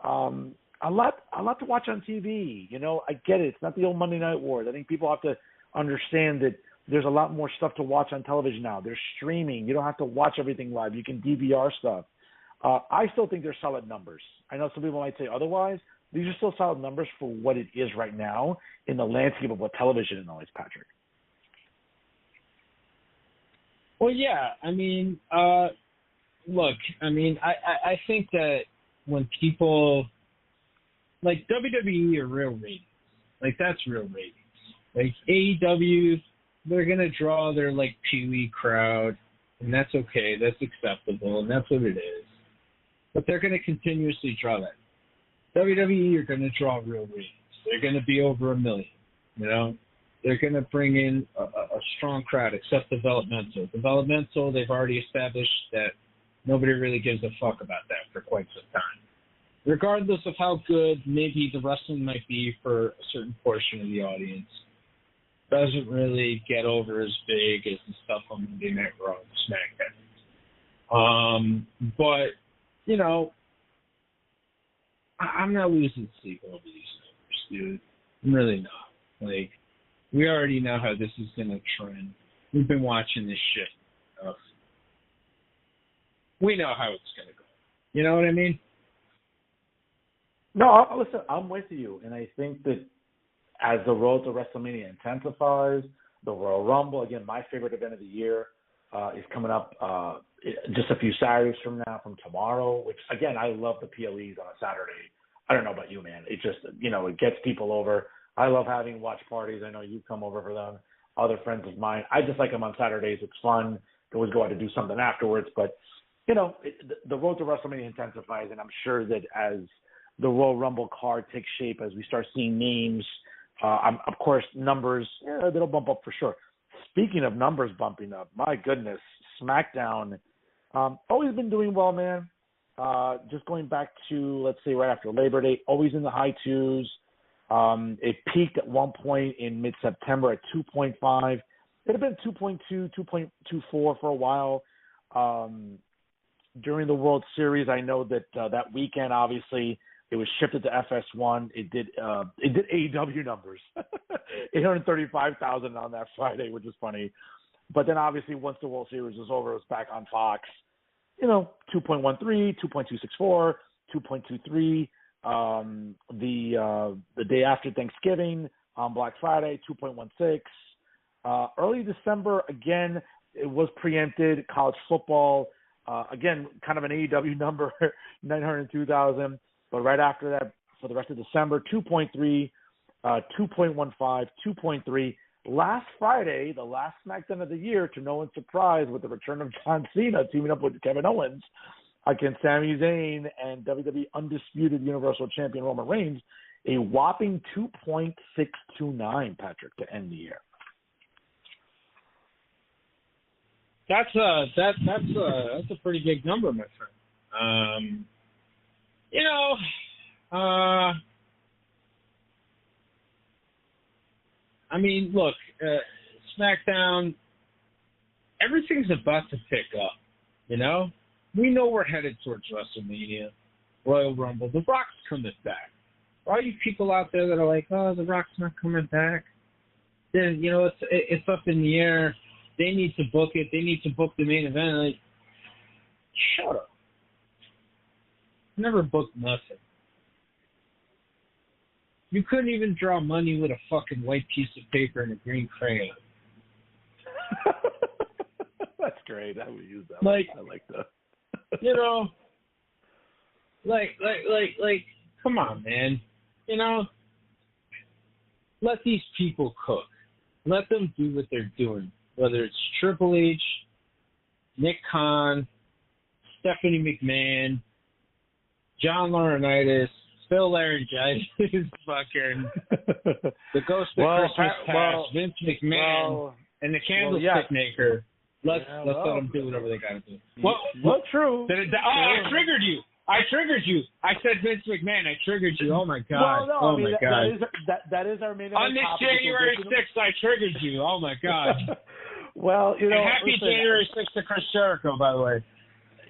A lot to watch on TV. I get it. It's not the old Monday Night Wars. I think people have to understand that there's a lot more stuff to watch on television now. There's streaming. You don't have to watch everything live. You can DVR stuff. I still think they're solid numbers. I know some people might say otherwise. These are still solid numbers for what it is right now in the landscape of what television is, Patrick. Well, yeah. I mean, look, I think that when people like WWE are real ratings, like that's real ratings. Like AEW, they're gonna draw their like Pee-wee crowd, and that's okay, that's acceptable, and that's what it is. But they're gonna continuously draw that. WWE are gonna draw real ratings. They're gonna be over 1 million. They're going to bring in a strong crowd, except developmental. Developmental, they've already established that nobody really gives a fuck about that for quite some time. Regardless of how good maybe the wrestling might be for a certain portion of the audience, doesn't really get over as big as the stuff on Monday Night Raw and SmackDown. But, I'm not losing sleep over these numbers, dude. I'm really not. Like, we already know how this is going to trend. We've been watching this shit enough. We know how it's going to go. You know what I mean? No, listen, I'm with you. And I think that as the road to WrestleMania intensifies, the Royal Rumble, again, my favorite event of the year, is coming up just a few Saturdays from now, from tomorrow, which, again, I love the PLEs on a Saturday. I don't know about you, man. It just, it gets people over. I love having watch parties. I know you come over for them. Other friends of mine. I just like them on Saturdays. It's fun. They always go out to do something afterwards. But, the road to WrestleMania intensifies, and I'm sure that as the Royal Rumble card takes shape, as we start seeing names, of course, numbers, they'll bump up for sure. Speaking of numbers bumping up, my goodness, SmackDown, always been doing well, man. Just going back to, let's say, right after Labor Day, always in the high twos. It peaked at one point in mid-September at 2.5. It had been 2.2, 2.24 for a while. During the World Series, I know that that weekend, obviously, it was shifted to FS1. It did AEW numbers, 835,000 on that Friday, which is funny. But then, obviously, once the World Series was over, it was back on Fox. 2.13, 2.264, 2.23. The day after Thanksgiving on Black Friday, 2.16. Early December, again, it was preempted. College football, again, kind of an AEW number, 902,000. But right after that, for the rest of December, 2.3, 2.15, 2.3. last Friday, the last Smackdown of the year, to no one's surprise, with the return of John Cena teaming up with Kevin Owens against Sami Zayn and WWE Undisputed Universal Champion Roman Reigns, a whopping 2.629, Patrick, to end the year. That's a pretty big number, my friend. I mean, look, SmackDown, everything's about to pick up, you know? We know we're headed towards WrestleMania, Royal Rumble. The Rock's coming back. For all you people out there that are like, oh, The Rock's not coming back, then, you know, it's up in the air. They need to book it. They need to book the main event. Like, shut up. Never booked nothing. You couldn't even draw money with a fucking white piece of paper and a green crayon. That's great. I would use that. Like, I like that. You know, like, come on, man. You know, let these people cook. Let them do what they're doing. Whether it's Triple H, Nick Khan, Stephanie McMahon, John Laurinaitis, Phil Laryngitis, fucking the Ghost of Christmas Past, Vince McMahon, and the Candlestick Maker. Let's let them do whatever they got to do. Well, true. I triggered you. I said Vince McMahon. I triggered you. Oh my God. Well, no, my God. That is our main event. On this January 6th, I triggered you. Oh my God. Well, you know. And happy January 6th to Chris Jericho, by the way.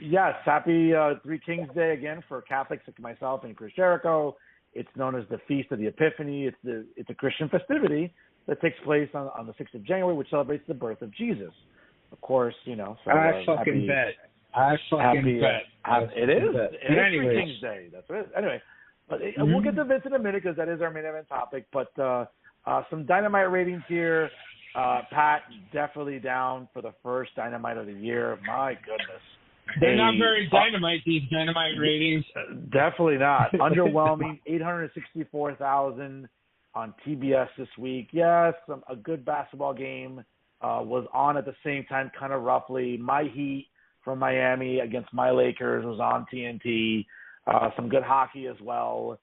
Yes, happy Three Kings Day again for Catholics like myself and Chris Jericho. It's known as the Feast of the Epiphany. It's a Christian festivity that takes place on the 6th of January, which celebrates the birth of Jesus. Of course, you know. So, I fucking bet. It is. It is anyways. Three Kings Day. That's what it is. Anyway, but we'll get to Vince in a minute because that is our main event topic. But some Dynamite ratings here. Pat, definitely down for the first Dynamite of the year. My goodness. They're not very Dynamite, these Dynamite ratings. Definitely not. Underwhelming, 864,000 on TBS this week. Yes, a good basketball game was on at the same time, kind of roughly. My Heat from Miami against my Lakers was on TNT. Some good hockey as well.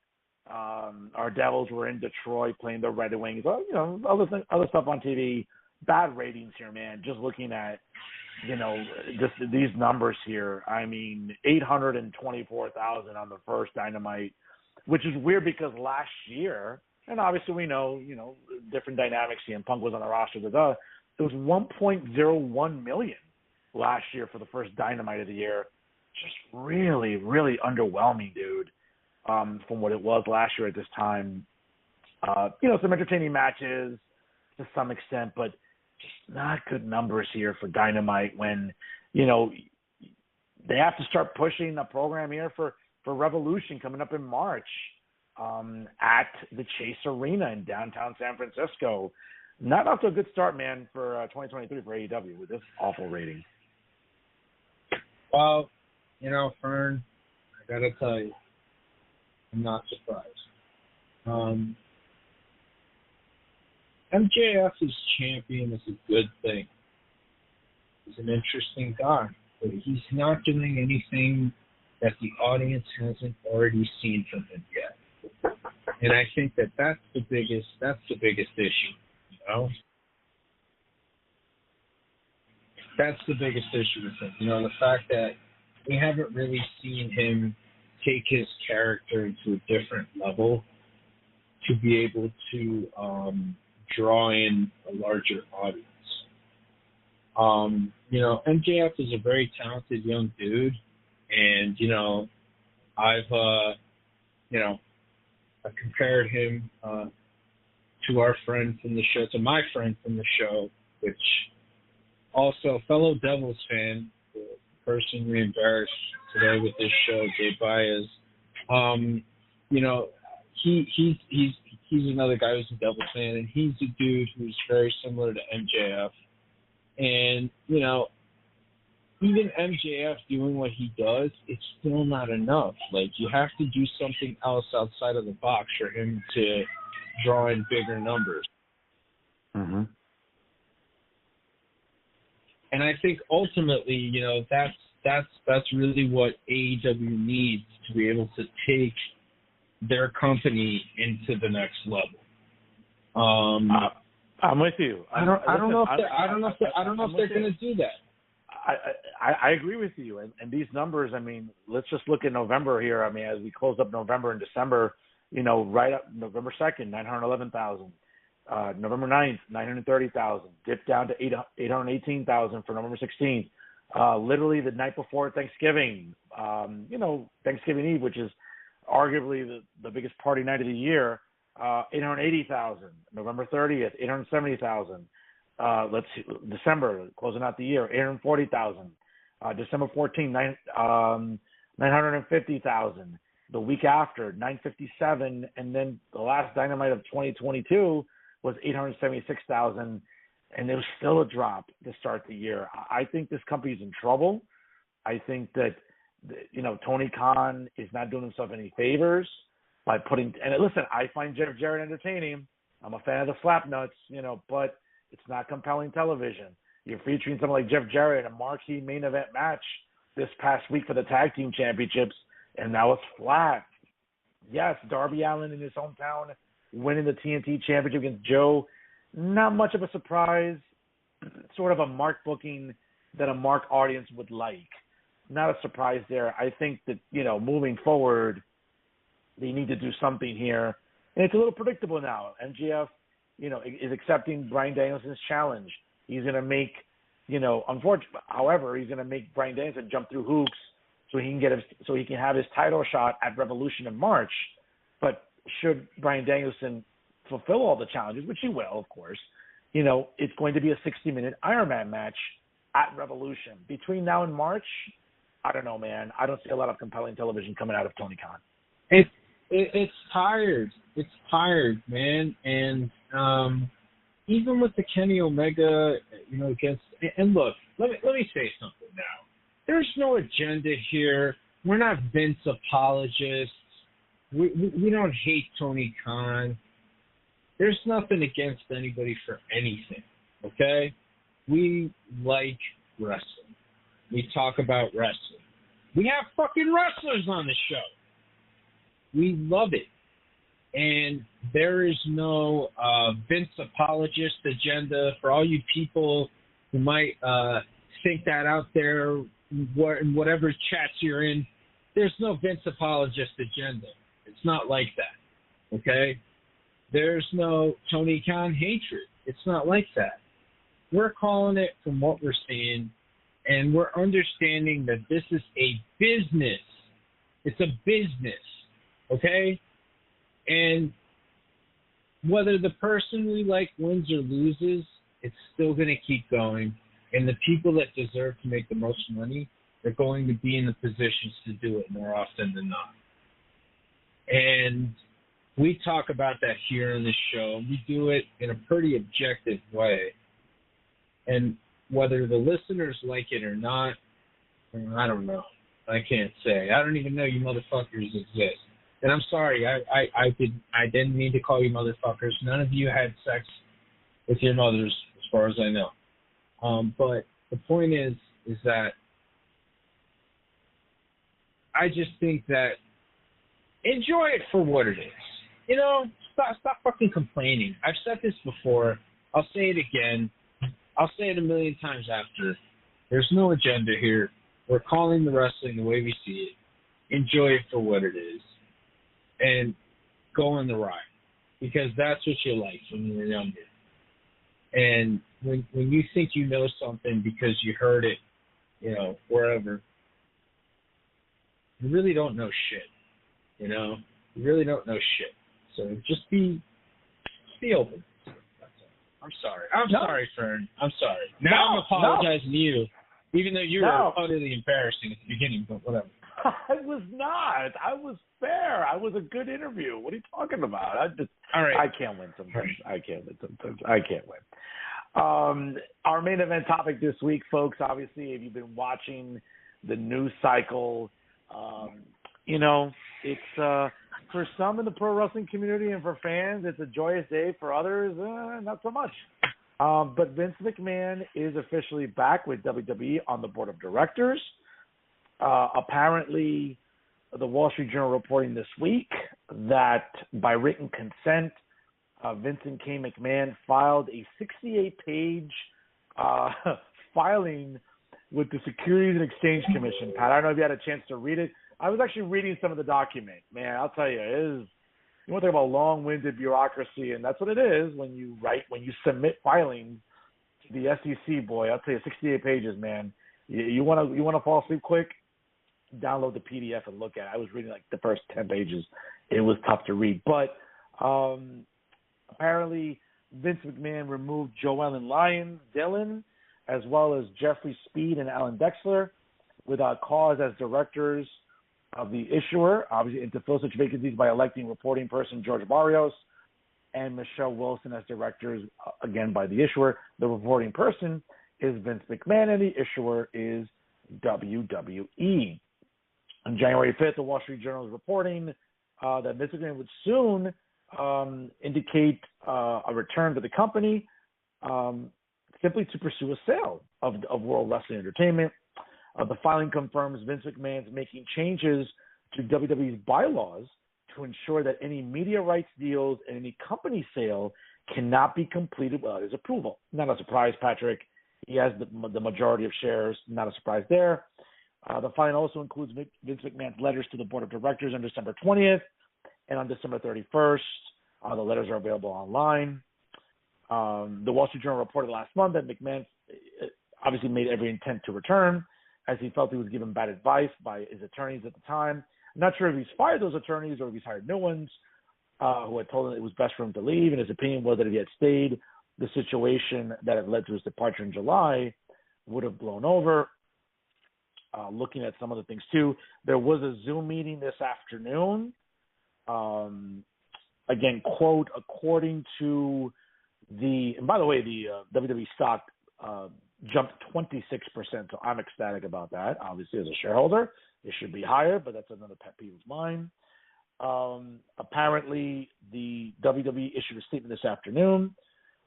Our Devils were in Detroit playing the Red Wings. You know, other stuff on TV. Bad ratings here, man. Just looking at, you know, just these numbers here. I mean, 824,000 on the first Dynamite, which is weird because last year, and obviously we know, you know, different dynamics. CM Punk was on the roster. It was 1.01 million last year for the first Dynamite of the year. Just really, really underwhelming, dude, from what it was last year at this time. You know, some entertaining matches to some extent, but just not good numbers here for Dynamite when, you know, they have to start pushing a program here for Revolution coming up in March at the Chase Arena in downtown San Francisco. Not off to a good start, man, for 2023 for AEW with this awful rating. Well, you know, Fern, I got to tell you, I'm not surprised. MJF as champion is a good thing. He's an interesting guy, but he's not doing anything that the audience hasn't already seen from him yet. And I think that's the biggest issue, you know? That's the biggest issue with him. You know, the fact that we haven't really seen him take his character to a different level to be able to draw in a larger audience. You know, MJF is a very talented young dude, and, you know, I've compared him to our friend from the show, to my friend from the show, which also fellow Devils fan, the person we embarrassed today with this show, Jay Baez. You know, he's another guy who's a Devils fan, and he's a dude who's very similar to MJF. And, you know, even MJF doing what he does, it's still not enough. Like, you have to do something else outside of the box for him to draw in bigger numbers. Mm-hmm. And I think ultimately, you know, that's really what AEW needs to be able to take their company into the next level. I'm with you. I don't know if they're going to do that. I agree with you. And these numbers, I mean, let's just look at November here. I mean, as we close up November and December, you know, right up November 2nd, 911,000. November 9th, 930,000. Dipped down to 818,000 for November 16th. Literally the night before Thanksgiving, you know, Thanksgiving Eve, which is arguably the biggest party night of the year, 880,000. November 30th, 870,000. Let's see, December, closing out the year, 840,000. December 14th, 950,000. The week after, 957, and then the last Dynamite of 2022 was 876,000, and there was still a drop to start the year. I think this company's in trouble. I think that, you know, Tony Khan is not doing himself any favors by putting. And listen, I find Jeff Jarrett entertaining. I'm a fan of the Slapnuts, you know, but it's not compelling television. You're featuring someone like Jeff Jarrett in a marquee main event match this past week for the tag team championships, and now it's flat. Yes, Darby Allin in his hometown winning the TNT championship against Joe. Not much of a surprise. Sort of a Mark booking that a Mark audience would like. Not a surprise there. I think that, you know, moving forward, they need to do something here. And it's a little predictable now. MJF, you know, is accepting Bryan Danielson's challenge. He's going to make, you know, however, he's going to make Bryan Danielson jump through hoops so he can have his title shot at Revolution in March. But should Bryan Danielson fulfill all the challenges, which he will, of course, you know, it's going to be a 60-minute Iron Man match at Revolution. Between now and March, I don't know, man. I don't see a lot of compelling television coming out of Tony Khan. It's tired. It's tired, man. And even with the Kenny Omega, you know, against, and look, let me say something now. There's no agenda here. We're not Vince apologists. We don't hate Tony Khan. There's nothing against anybody for anything, okay? We like wrestling. We talk about wrestling. We have fucking wrestlers on the show. We love it. And there is no Vince apologist agenda for all you people who might think that out there in whatever chats you're in. There's no Vince apologist agenda. It's not like that, okay? There's no Tony Khan hatred. It's not like that. We're calling it from what we're seeing, and we're understanding that this is a business. It's a business, okay? And whether the person we like wins or loses, it's still going to keep going. And the people that deserve to make the most money are going to be in the positions to do it more often than not. And we talk about that here on the show. We do it in a pretty objective way. And whether the listeners like it or not, I don't know. I can't say. I don't even know you motherfuckers exist. And I'm sorry, I didn't mean to call you motherfuckers. None of you had sex with your mothers, as far as I know. But the point is that I just think that enjoy it for what it is. You know, stop fucking complaining. I've said this before. I'll say it again. I'll say it a million times after. There's no agenda here. We're calling the wrestling the way we see it. Enjoy it for what it is. And go on the ride. Because that's what you like when you were younger. And when you think you know something because you heard it, you know, wherever, you really don't know shit. You know? You really don't know shit. So just be open. I'm sorry. Sorry, Fern. I'm sorry. Now I'm apologizing to you, even though you were utterly embarrassing at the beginning, but whatever. I was not. I was fair. I was a good interview. What are you talking about? All right. I can't win sometimes. I can't win. Our main event topic this week, folks, obviously, if you've been watching the news cycle, you know, it's for some in the pro wrestling community and for fans, it's a joyous day. For others, not so much. But Vince McMahon is officially back with WWE on the board of directors. Apparently, the Wall Street Journal reporting this week that by written consent, Vince and Kay McMahon filed a 68-page filing with the Securities and Exchange Commission. Pat, I don't know if you had a chance to read it. I was actually reading some of the document. Man, I'll tell you, you want to talk about long-winded bureaucracy, and that's what it is when you submit filings to the SEC, boy. I'll tell you, 68 pages, man. You want to fall asleep quick? Download the PDF and look at it. I was reading like the first 10 pages. It was tough to read. But apparently Vince McMahon removed Joellen Lyons Dillon as well as Jeffrey Speed and Alan Dexler without cause as directors of the issuer, obviously, and to fill such vacancies by electing reporting person George Barrios and Michelle Wilson as directors, again, by the issuer. The reporting person is Vince McMahon, and the issuer is WWE. On January 5th, the Wall Street Journal is reporting that Vince McMahon would soon indicate a return to the company simply to pursue a sale of World Wrestling Entertainment. The filing confirms Vince McMahon's making changes to WWE's bylaws to ensure that any media rights deals and any company sale cannot be completed without his approval. Not a surprise, Patrick. He has the majority of shares. Not a surprise there. The filing also includes Vince McMahon's letters to the board of directors on December 20th and on December 31st. The letters are available online. The Wall Street Journal reported last month that McMahon obviously made every intent to return, as he felt he was given bad advice by his attorneys at the time. I'm not sure if he's fired those attorneys or if he's hired new ones who had told him it was best for him to leave, and his opinion was that if he had stayed, the situation that had led to his departure in July would have blown over. Looking at some of the things, too, there was a Zoom meeting this afternoon. Again, quote, according to and by the way, the WWE stock jumped 26%, so I'm ecstatic about that. Obviously, as a shareholder, it should be higher, but that's another pet peeve of mine. Apparently, the WWE issued a statement this afternoon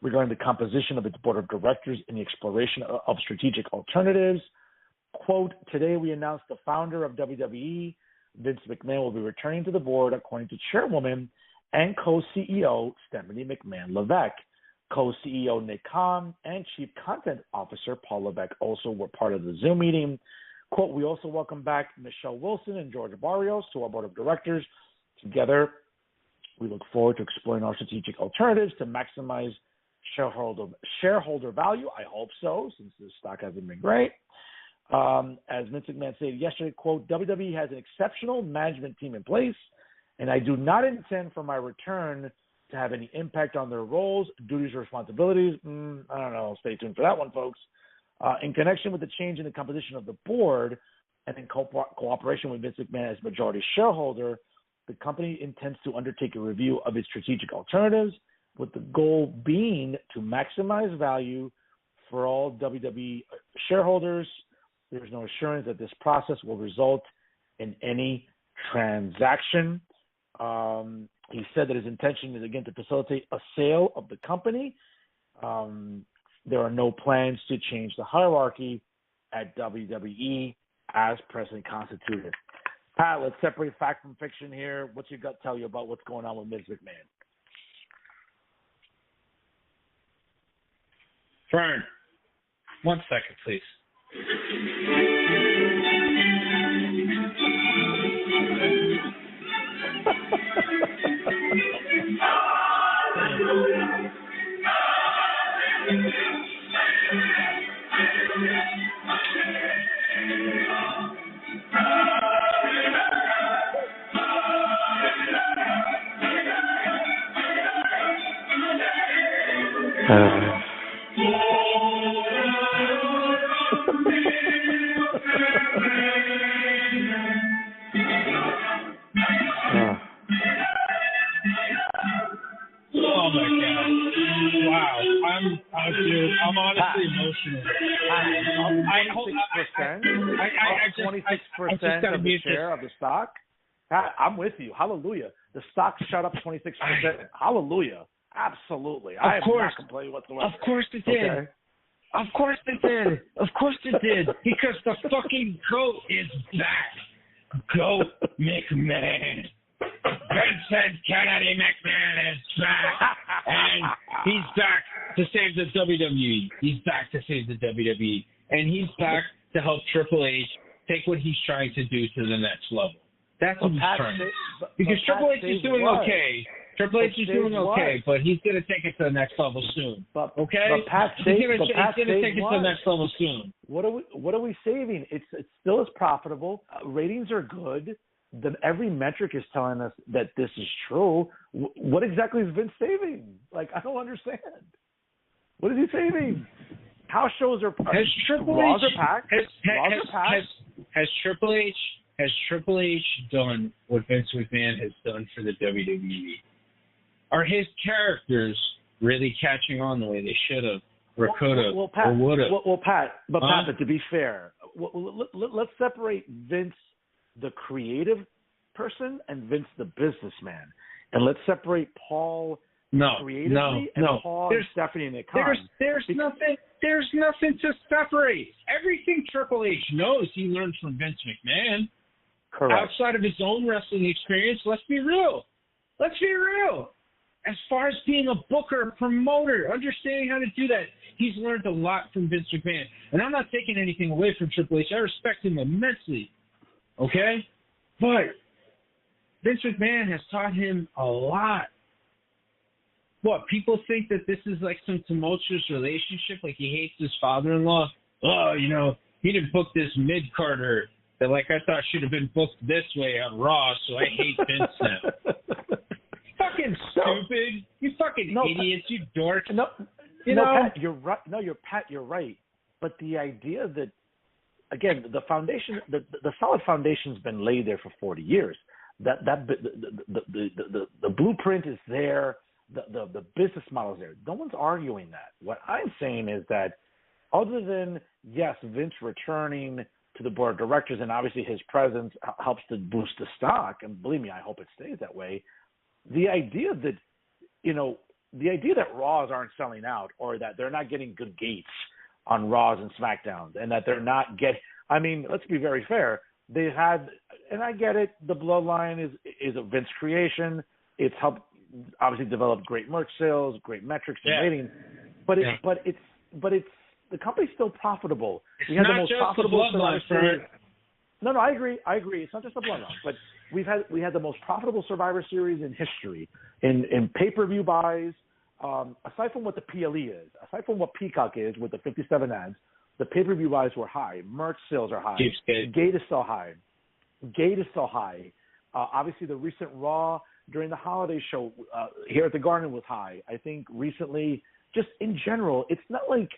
regarding the composition of its board of directors and the exploration of strategic alternatives. Quote, today we announced the founder of WWE, Vince McMahon, will be returning to the board, according to chairwoman and co-CEO Stephanie McMahon-Levesque. Co-CEO Nick Khan and Chief Content Officer Paul Levesque also were part of the Zoom meeting. Quote, we also welcome back Michelle Wilson and George Barrios to our board of directors. Together, we look forward to exploring our strategic alternatives to maximize shareholder value. I hope so, since the stock hasn't been great. As Vince McMahon said yesterday, quote, WWE has an exceptional management team in place, and I do not intend for my return to have any impact on their roles, duties, or responsibilities. I don't know. Stay tuned for that one, folks. In connection with the change in the composition of the board and in cooperation with Vince McMahon as majority shareholder, the company intends to undertake a review of its strategic alternatives with the goal being to maximize value for all WWE shareholders. There's no assurance that this process will result in any transaction. He said that his intention is, again, to facilitate a sale of the company. There are no plans to change the hierarchy at WWE as presently constituted. Pat, let's separate fact from fiction here. What's your gut tell you about what's going on with Ms. McMahon? Fern, 1 second, please. I'm honestly emotional. I 26% of the share of the stock. I'm with you. Hallelujah. The stock shot up 26%. Hallelujah. Absolutely. I am not complaining whatsoever. Of course it did. Okay. Of course it did. Of course it did. Because the fucking GOAT is back. GOAT McMahon. Vincent Kennedy McMahon is back. And he's back to save the WWE. He's back to save the WWE. And he's back to help Triple H take what he's trying to do to the next level. That's what he's trying to do. Because Triple H is doing okay. Triple H is doing okay, but he's going to take it to the next level soon. Okay? But Pat he's going to take it to the next level soon. What are we saving? It's still as profitable. Ratings are good. Every metric is telling us that this is true. What exactly is Vince saving? Like, I don't understand. What is he saving? House shows are has Triple Raws H are packed. Has Triple H done what Vince McMahon has done for the WWE? Are his characters really catching on the way they should have, or could have, or would have? Well, Pat, but to be fair, let's separate Vince, the creative person, and Vince, the businessman, and let's separate Paul creatively and Paul and Stephanie and the con. There's nothing to separate. Everything Triple H knows, he learned from Vince McMahon. Correct. Outside of his own wrestling experience, let's be real. As far as being a booker, promoter, understanding how to do that, he's learned a lot from Vince McMahon. And I'm not taking anything away from Triple H. I respect him immensely. Okay? But Vince McMahon has taught him a lot. What, people think that this is like some tumultuous relationship, like he hates his father-in-law? Oh, he didn't book this mid-carder that, like, I thought should have been booked this way on Raw, so I hate Vince now. Fucking stupid. You fucking idiots, you dorks. Pat, you're right. Pat, you're right. But the idea that, again, the foundation, the solid foundation's been laid there for 40 years. The blueprint is there. The business model is there. No one's arguing that. What I'm saying is that, other than, yes, Vince returning to the board of directors, and obviously his presence helps to boost the stock, and believe me, I hope it stays that way. The idea that Raws aren't selling out, or that they're not getting good gates on Raws and Smackdowns, and that they're not let's be very fair. They had, and I get it, the Bloodline is a Vince creation. It's helped obviously develop great merch sales, great metrics and ratings, but it's the company's still profitable. We had the most profitable Survivor Series. No, I agree. It's not just a Bloodline, but we had the most profitable Survivor Series in history in pay-per-view buys. Aside from what the PLE is, aside from what Peacock is with the 57 ads, the pay-per-view buys were high. Merch sales are high. Gate is still high. Obviously, the recent Raw during the holiday show here at the Garden was high. I think recently, just in general, it's not like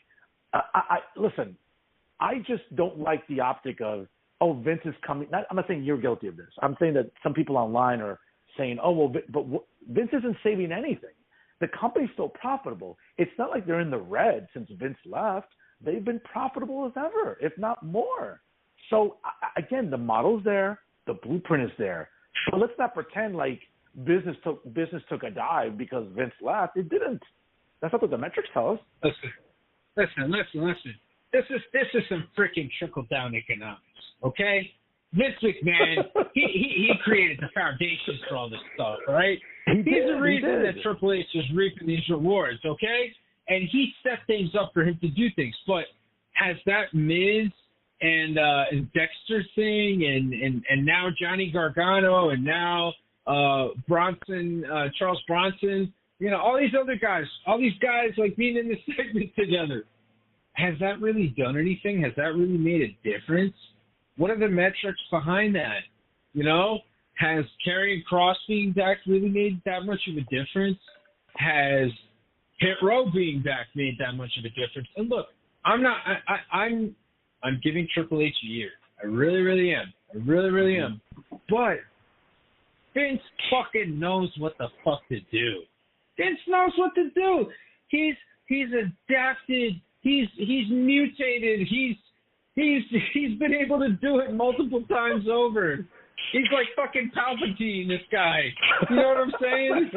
listen, I just don't like the optic of, Vince is coming. I'm not saying you're guilty of this. I'm saying that some people online are saying, but Vince isn't saving anything. The company's still profitable. It's not like they're in the red since Vince left. They've been profitable as ever, if not more. So, again, the model's there. The blueprint is there. So let's not pretend like business took a dive because Vince left. It didn't. That's not what the metrics tell us. Listen. This is some freaking trickle-down economics, okay? Vince McMahon, he created the foundations for all this stuff, right? He's the reason that Triple H is reaping these rewards, okay? And he set things up for him to do things. But has that Miz and Dexter thing and now Johnny Gargano and now Charles Bronson, all these other guys, like being in this segment together, has that really done anything? Has that really made a difference? What are the metrics behind that? Has Karrion Kross being back really made that much of a difference? Has Hit Row being back made that much of a difference? And look, I'm giving Triple H a year. I really, really am. I really, really am. But Vince fucking knows what the fuck to do. Vince knows what to do. He's adapted. He's mutated. He's been able to do it multiple times over. He's like fucking Palpatine, this guy. You know what I'm saying?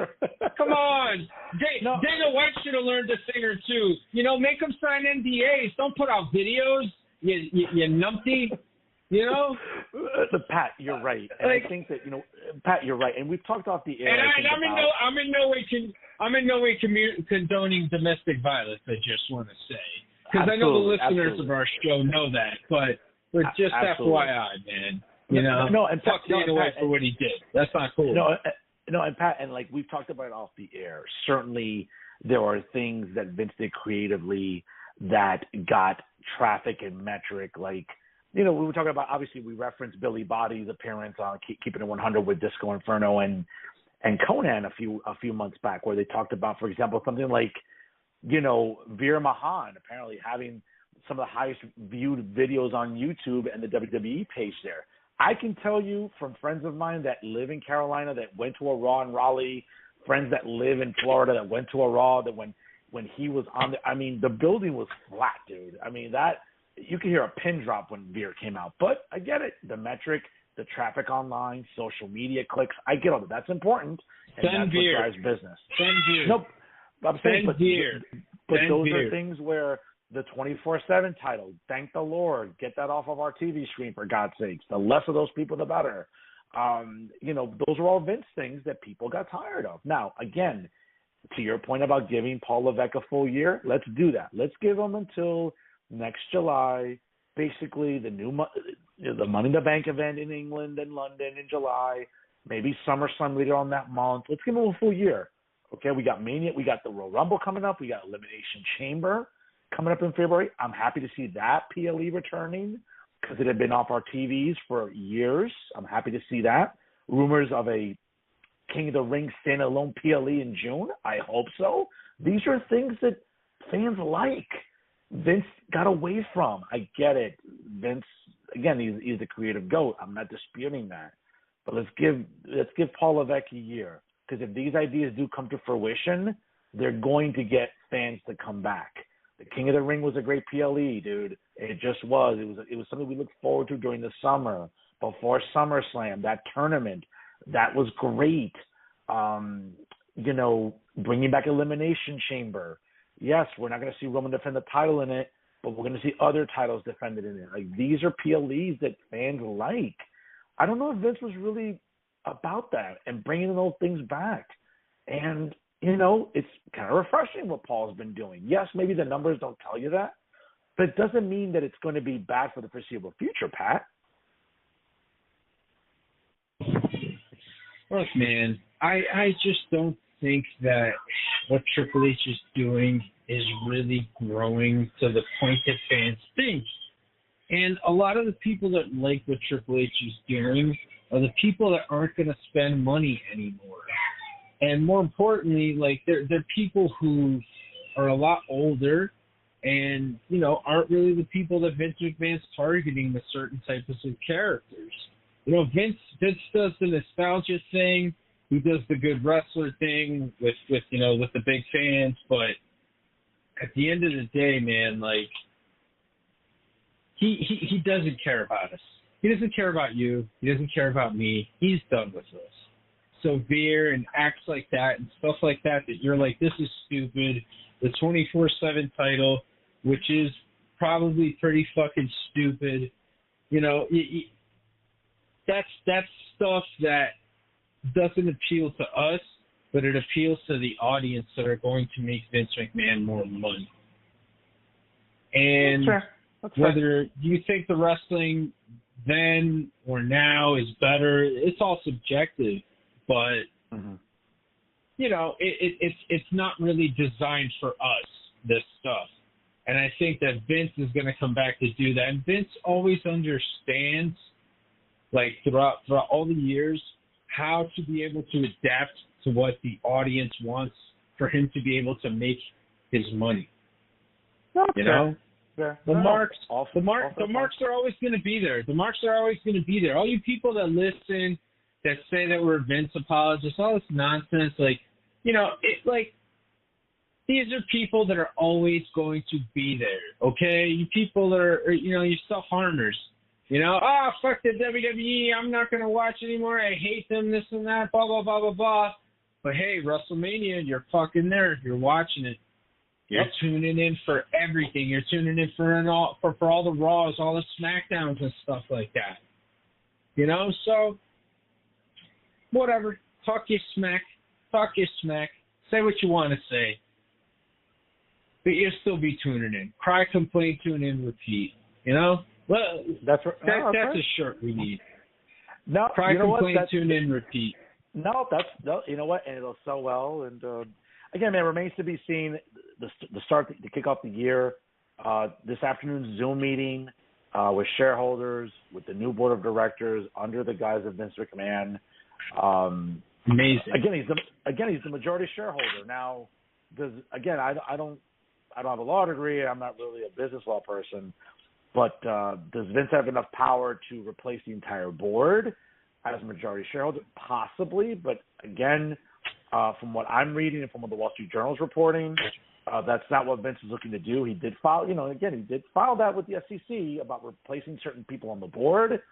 Come on. Dana White should have learned a thing or two. You know, make him sign NDAs. Don't put out videos, you numpty. You know? Pat, you're right. And I think that, Pat, you're right. And we've talked off the air. And I'm in no way condoning domestic violence, I just want to say. Because I know the listeners of our show know that. But just FYI, man. You know, and fuck Dana White for what he did. That's not cool. And Pat, and like we've talked about it off the air. Certainly, there are things that Vince did creatively that got traffic and metric. Like, we were talking about. Obviously, we referenced Billy Body's appearance on Keeping It 100 with Disco Inferno and Conan a few months back, where they talked about, for example, something like, Veer Mahan apparently having some of the highest viewed videos on YouTube and the WWE page there. I can tell you from friends of mine that live in Carolina that went to a Raw in Raleigh, friends that live in Florida that went to a Raw, that when he was on the building was flat, dude. I mean, that you could hear a pin drop when Veer came out. But I get it. The metric, the traffic online, social media clicks, I get all that. That's important. And that's what drives business. Send Veer. Nope. I'm saying, but those Veer. are things where the 24/7 title, thank the Lord, get that off of our TV screen, for God's sakes. The less of those people, the better. Those are all Vince things that people got tired of. Now, again, to your point about giving Paul Levesque a full year, let's do that. Let's give him until next July. Basically, the Money in the Bank event in England and London in July, maybe SummerSlam later on that month. Let's give him a full year. Okay, we got Mania, we got the Royal Rumble coming up, we got Elimination Chamber coming up in February. I'm happy to see that PLE returning because it had been off our TVs for years. I'm happy to see that. Rumors of a King of the Ring standalone PLE in June. I hope so. These are things that fans like. Vince got away from. I get it. Vince, again, he's the creative GOAT. I'm not disputing that. But let's give Paul Levesque a year, because if these ideas do come to fruition, they're going to get fans to come back. The King of the Ring was a great PLE, dude. It just was. It was something we looked forward to during the summer, before SummerSlam, that tournament. That was great. Bringing back Elimination Chamber. Yes, we're not going to see Roman defend the title in it, but we're going to see other titles defended in it. Like, these are PLEs that fans like. I don't know if Vince was really about that and bringing those things back. And it's kind of refreshing what Paul's been doing. Yes, maybe the numbers don't tell you that, but it doesn't mean that it's going to be bad for the foreseeable future, Pat. Look, man, I just don't think that what Triple H is doing is really growing to the point that fans think. And a lot of the people that like what Triple H is doing are the people that aren't going to spend money anymore. And more importantly, like, they're people who are a lot older and, aren't really the people that Vince McMahon's targeting with certain types of characters. Vince does the nostalgia thing. He does the good wrestler thing with the big fans. But at the end of the day, man, like, he doesn't care about us. He doesn't care about you. He doesn't care about me. He's done with us. So Veer and acts like that and stuff like that you're like, this is stupid. The 24/7 title, which is probably pretty fucking stupid. That's stuff that doesn't appeal to us, but it appeals to the audience that are going to make Vince McMahon more money. And That's whether you think the wrestling then or now is better, it's all subjective. But it's not really designed for us, this stuff. And I think that Vince is going to come back to do that. And Vince always understands, like, throughout all the years, how to be able to adapt to what the audience wants for him to be able to make his money. Yeah. The marks are always going to be there. The marks are always going to be there. All you people that listen, that say that we're Vince apologists, all this nonsense, these are people that are always going to be there, okay? You people that are, you self-harmers, You know, fuck the WWE. I'm not going to watch anymore. I hate them, this and that, blah, blah, blah, blah, blah. But, hey, WrestleMania, you're fucking there. You're watching it. You're tuning in for everything. You're tuning in for all the Raws, all the Smackdowns and stuff like that. You know, so whatever. Talk your smack. Say what you want to say. But you'll still be tuning in. Cry, complain, tune in, repeat. You know? Well, that's a shirt we need. No, Cry, complain, tune in, repeat. No, you know what? And it'll sell well. And again, man, remains to be seen. The start to kick off the year. This afternoon's Zoom meeting with shareholders, with the new board of directors under the guise of Vince McMahon. Amazing. Again, he's the majority shareholder. Now, I don't have a law degree. I'm not really a business law person. But does Vince have enough power to replace the entire board as majority shareholder? Possibly. But again, from what I'm reading and from what the Wall Street Journal is reporting, that's not what Vince is looking to do. He did file, he did file that with the SEC about replacing certain people on the board.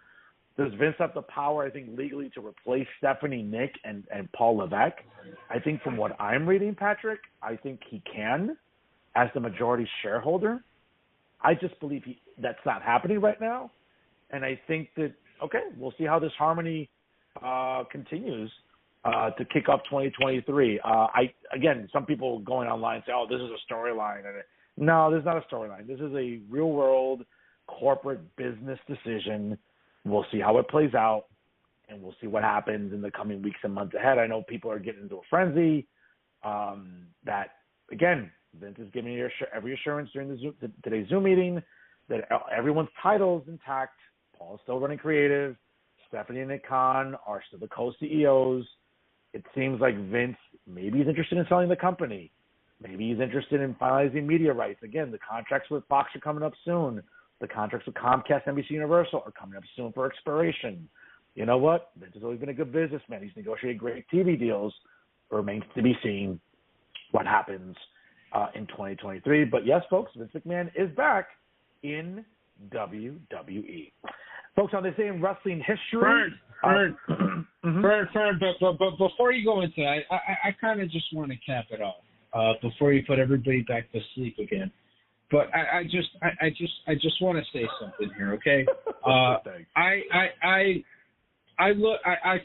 Does Vince have the power, I think, legally to replace Stephanie, Nick, and Paul Levesque? I think from what I'm reading, Patrick, I think he can as the majority shareholder. I just believe that's not happening right now. And I think that, we'll see how this harmony continues to kick off 2023. Some people going online say, this is a storyline. No, this is not a storyline. This is a real-world corporate business decision. We'll see how it plays out, and we'll see what happens in the coming weeks and months ahead. I know people are getting into a frenzy that, again, Vince is giving every assurance during today's Zoom meeting that everyone's title is intact. Paul is still running creative. Stephanie and Nick Khan are still the co-CEOs. It seems like Vince maybe is interested in selling the company. Maybe he's interested in finalizing media rights. Again, the contracts with Fox are coming up soon. The contracts with Comcast, NBC, Universal are coming up soon for expiration. You know what? Vince has always been a good businessman. He's negotiated great TV deals. It remains to be seen what happens in 2023. But yes, folks, Vince McMahon is back in WWE. Folks, on this day in wrestling history. Fern, but before you go into that, I kind of just want to cap it off before you put everybody back to sleep again. But I just want to say something here, okay? I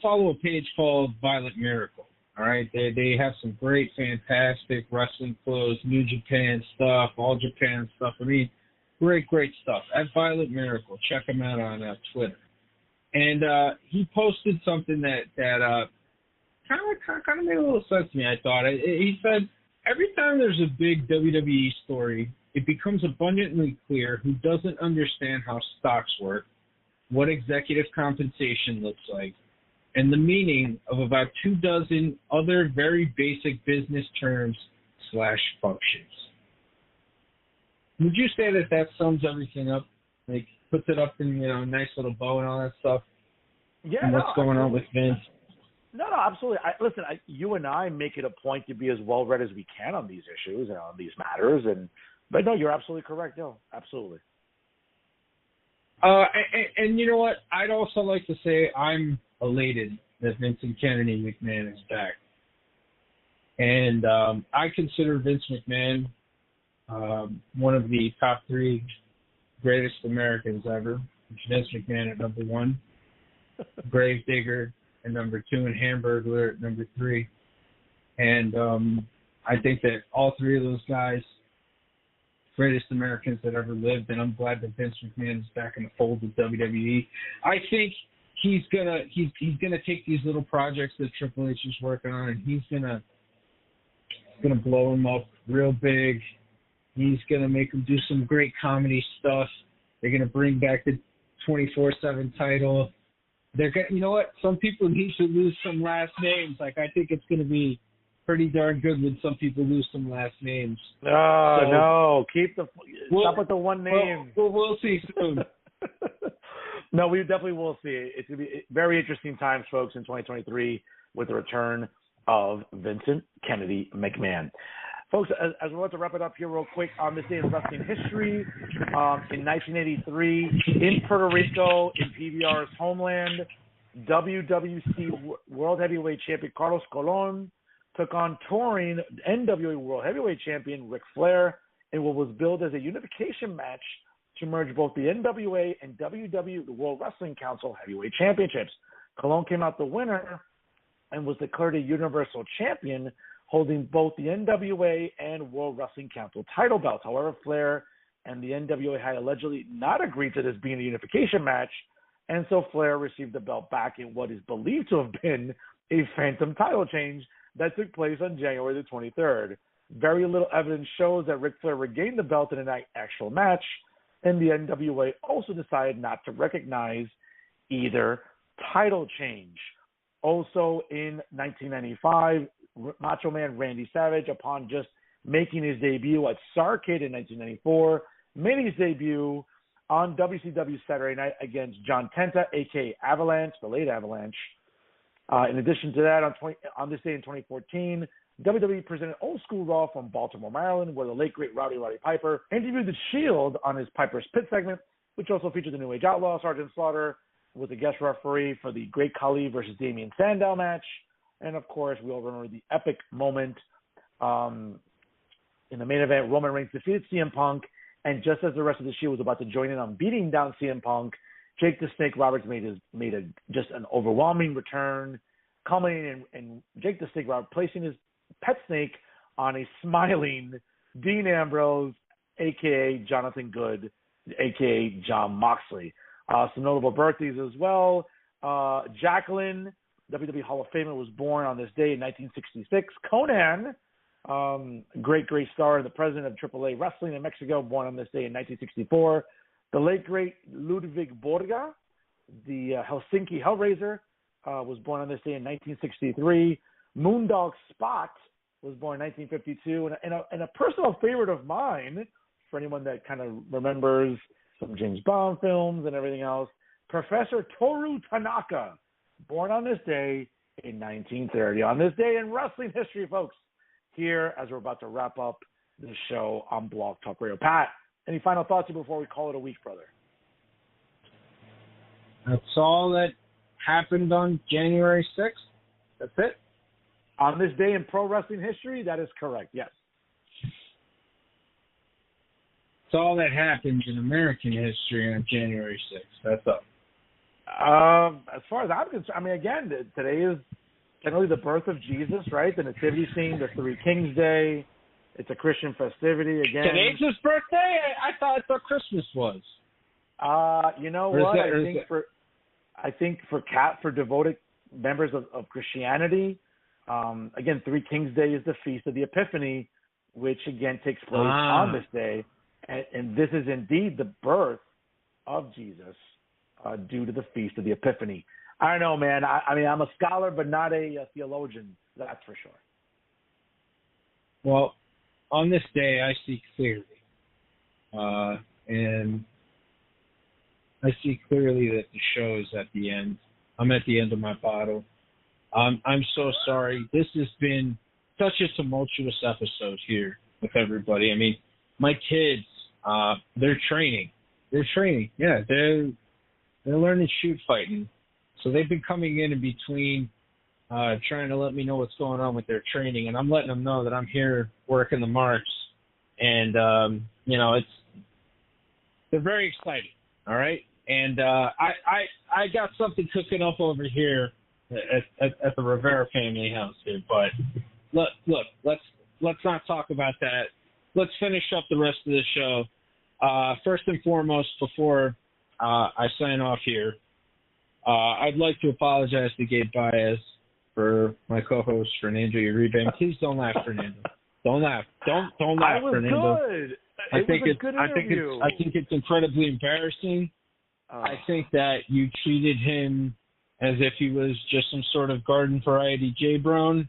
follow a page called Violet Miracle. All right, they have some great, fantastic wrestling clothes, New Japan stuff, All Japan stuff. I mean, great stuff. At Violet Miracle, check him out on Twitter. And he posted something that kind of made a little sense to me. I thought he said every time there's a big WWE story, it becomes abundantly clear who doesn't understand how stocks work, what executive compensation looks like, and the meaning of about 24 other very basic business terms / functions. Would you say that sums everything up? Like, puts it up in, a nice little bow and all that stuff? Yeah. And what's going on with Vince? No, absolutely. Listen, you and I make it a point to be as well-read as we can on these issues and on these matters. But no, you're absolutely correct. No, absolutely. And you know what? I'd also like to say I'm elated that Vincent Kennedy McMahon is back. And I consider Vince McMahon one of the top 3 greatest Americans ever. Vince McMahon at number 1, Gravedigger at number 2, and Hamburglar at number 3. And I think that all 3 of those guys, greatest Americans that ever lived, and I'm glad that Vince McMahon is back in the fold of WWE. I think he's gonna take these little projects that Triple H is working on, and he's gonna blow them up real big. He's gonna make them do some great comedy stuff. They're gonna bring back the 24/7 title. They're gonna, you know what? Some people need to lose some last names. Like, I think it's gonna be pretty darn good when some people lose some last names. No, stop with the one name. We'll see soon. No, we definitely will see. It's going to be very interesting times, folks, in 2023 with the return of Vincent Kennedy McMahon. Folks, as we're about to wrap it up here real quick, on this day in wrestling history, in 1983, in Puerto Rico, in PBR's homeland, WWC World Heavyweight Champion Carlos Colon took on touring NWA World Heavyweight Champion Ric Flair in what was billed as a unification match to merge both the NWA and WW, the World Wrestling Council Heavyweight Championships. Colon came out the winner and was declared a Universal Champion, holding both the NWA and World Wrestling Council title belts. However, Flair and the NWA had allegedly not agreed to this being a unification match, and so Flair received the belt back in what is believed to have been a phantom title change that took place on January the 23rd. Very little evidence shows that Ric Flair regained the belt in an actual match, and the NWA also decided not to recognize either title change. Also in 1995, Macho Man Randy Savage, upon just making his debut at Starrcade in 1994, made his debut on WCW Saturday Night against John Tenta, a.k.a. Avalanche, the late Avalanche. In addition to that, on this day in 2014, WWE presented Old School Raw from Baltimore, Maryland, where the late, great Roddy Piper interviewed The Shield on his Piper's Pit segment, which also featured the New Age Outlaw, Sergeant Slaughter, was a guest referee for the Great Khali versus Damien Sandow match. And, of course, we all remember the epic moment in the main event. Roman Reigns defeated CM Punk, and just as the rest of the Shield was about to join in on beating down CM Punk, Jake the Snake Roberts made just an overwhelming return, culminating in Jake the Snake Roberts placing his pet snake on a smiling Dean Ambrose, a.k.a. Jonathan Good, a.k.a. Jon Moxley. Some notable birthdays as well. Jacqueline, WWE Hall of Famer, was born on this day in 1966. Conan, great star and the president of AAA Wrestling in Mexico, born on this day in 1964. The late, great Ludwig Borga, the Helsinki Hellraiser, was born on this day in 1963. Moondog Spot was born in 1952. And a personal favorite of mine, for anyone that kind of remembers some James Bond films and everything else, Professor Toru Tanaka, born on this day in 1930. On this day in wrestling history, folks, here as we're about to wrap up the show on Blog Talk Radio. Pat, any final thoughts before we call it a week, brother? That's all that happened on January 6th. That's it. On this day in pro wrestling history, that is correct, yes. It's all that happened in American history on January 6th. That's up. As far as I'm concerned, I mean, again, today is generally the birth of Jesus, right? The nativity scene, the Three Kings Day. It's a Christian festivity. Again, today's his birthday? I thought Christmas was. You know what? I think for devoted members of Christianity, again, Three Kings Day is the Feast of the Epiphany, which again takes place on this day, and this is indeed the birth of Jesus. Due to the Feast of the Epiphany. I don't know, man. I mean, I'm a scholar, but not a theologian. That's for sure. Well, on this day, I see clearly. And I see clearly that the show is at the end. I'm at the end of my bottle. I'm so sorry. This has been such a tumultuous episode here with everybody. I mean, my kids, they're training. Yeah, they're learning shoot fighting. So they've been coming in between trying to let me know what's going on with their training, and I'm letting them know that I'm here working the marks. And, they're very excited, all right? And I got something cooking up over here at the Rivera family house here. But look, let's not talk about that. Let's finish up the rest of the show. First and foremost, before I sign off here, I'd like to apologize to Gabe Baez for my co-host Fernando Uribe. And please don't laugh, Fernando. Don't laugh. Don't laugh, Fernando. Good. I think it's incredibly embarrassing. I think that you treated him as if he was just some sort of garden variety J-Brown.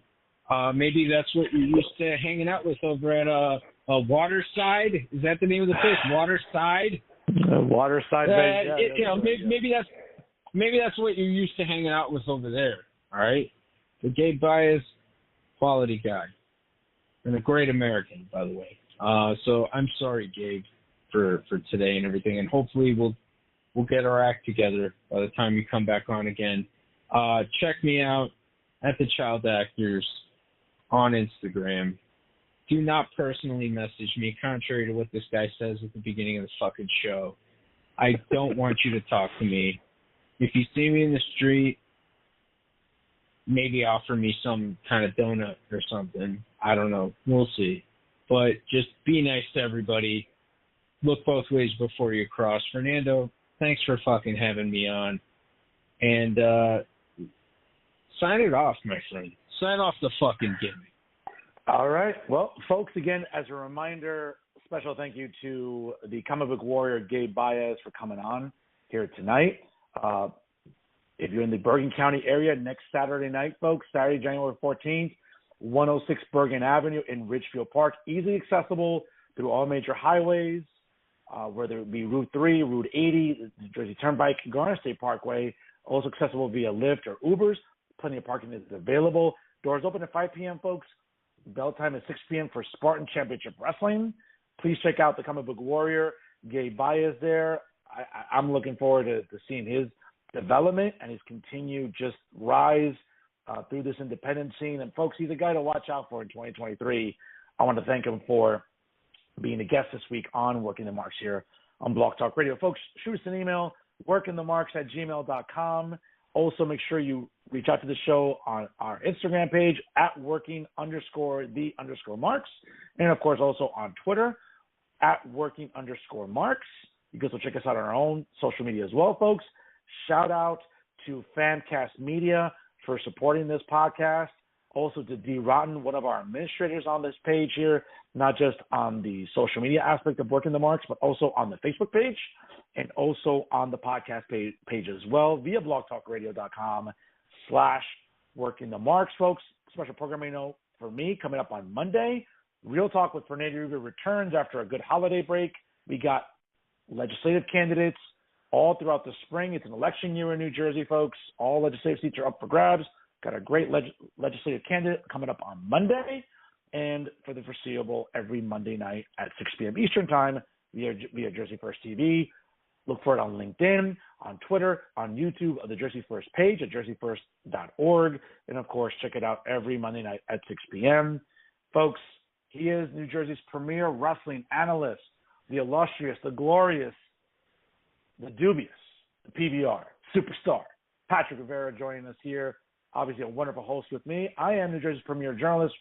Maybe that's what you're used to hanging out with over at Waterside. Is that the name of the place? Waterside. Waterside. Maybe that's what you're used to hanging out with over there. All right. The Gabe Baez, quality guy. and a great American, by the way. So I'm sorry, Gabe, for today and everything, and hopefully we'll get our act together by the time you come back on again. Check me out at the Child Actors on Instagram. Do not personally message me, contrary to what this guy says at the beginning of the fucking show. I don't want you to talk to me. If you see me in the street, maybe offer me some kind of donut or something. I don't know. We'll see. But just be nice to everybody. Look both ways before you cross. Fernando, thanks for fucking having me on. And sign it off, my friend. Sign off the fucking gimmick. All right. Well, folks, again, as a reminder, special thank you to the comic book warrior, Gabe Baez, for coming on here tonight. If you're in the Bergen County area, next Saturday night, folks, Saturday, January 14th, 106 Bergen Avenue in Ridgefield Park, easily accessible through all major highways, whether it be Route 3, Route 80, the Jersey Turnpike, Garner State Parkway, also accessible via Lyft or Ubers. Plenty of parking is available. Doors open at 5 p.m., folks. Bell time is 6 p.m. for Spartan Championship Wrestling. Please check out the comic book warrior, Gabe Baez there. I'm looking forward to seeing his development and his continued just rise through this independent scene. And, folks, he's a guy to watch out for in 2023. I want to thank him for being a guest this week on Working the Marks here on Blog Talk Radio. Folks, shoot us an email, workingthemarks@gmail.com. Also, make sure you reach out to the show on our Instagram page at working_the_marks. And, of course, also on Twitter at working_marks. You can also check us out on our own social media as well, folks. Shout out to Fancast Media for supporting this podcast. Also to Dee Rotten, one of our administrators on this page here, not just on the social media aspect of Working the Marks, but also on the Facebook page and also on the podcast page as well via blogtalkradio.com/workingthemarks, folks. Special programming note for me coming up on Monday. Real Talk with Fernando Uribe returns after a good holiday break. We got legislative candidates all throughout the spring. It's an election year in New Jersey, folks. All legislative seats are up for grabs. Got a great legislative candidate coming up on Monday, and for the foreseeable, every Monday night at 6 p.m. Eastern Time via Jersey First TV. Look for it on LinkedIn, on Twitter, on YouTube, of the Jersey First page at jerseyfirst.org. And, of course, check it out every Monday night at 6 p.m. Folks, he is New Jersey's premier wrestling analyst, the illustrious, the glorious, the dubious, the PBR, superstar, Patrick Rivera joining us here. Obviously a wonderful host with me. I am New Jersey's premier journalist,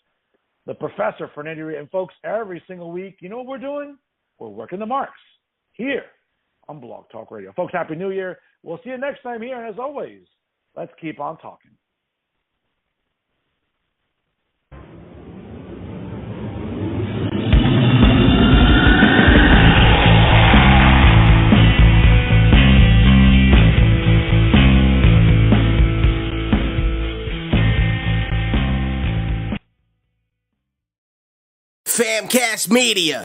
the professor, Fernando. And, folks, every single week, you know what we're doing? We're working the marks here on Blog Talk Radio. Folks, Happy New Year. We'll see you next time here. And, as always, let's keep on talking. Famcast Media.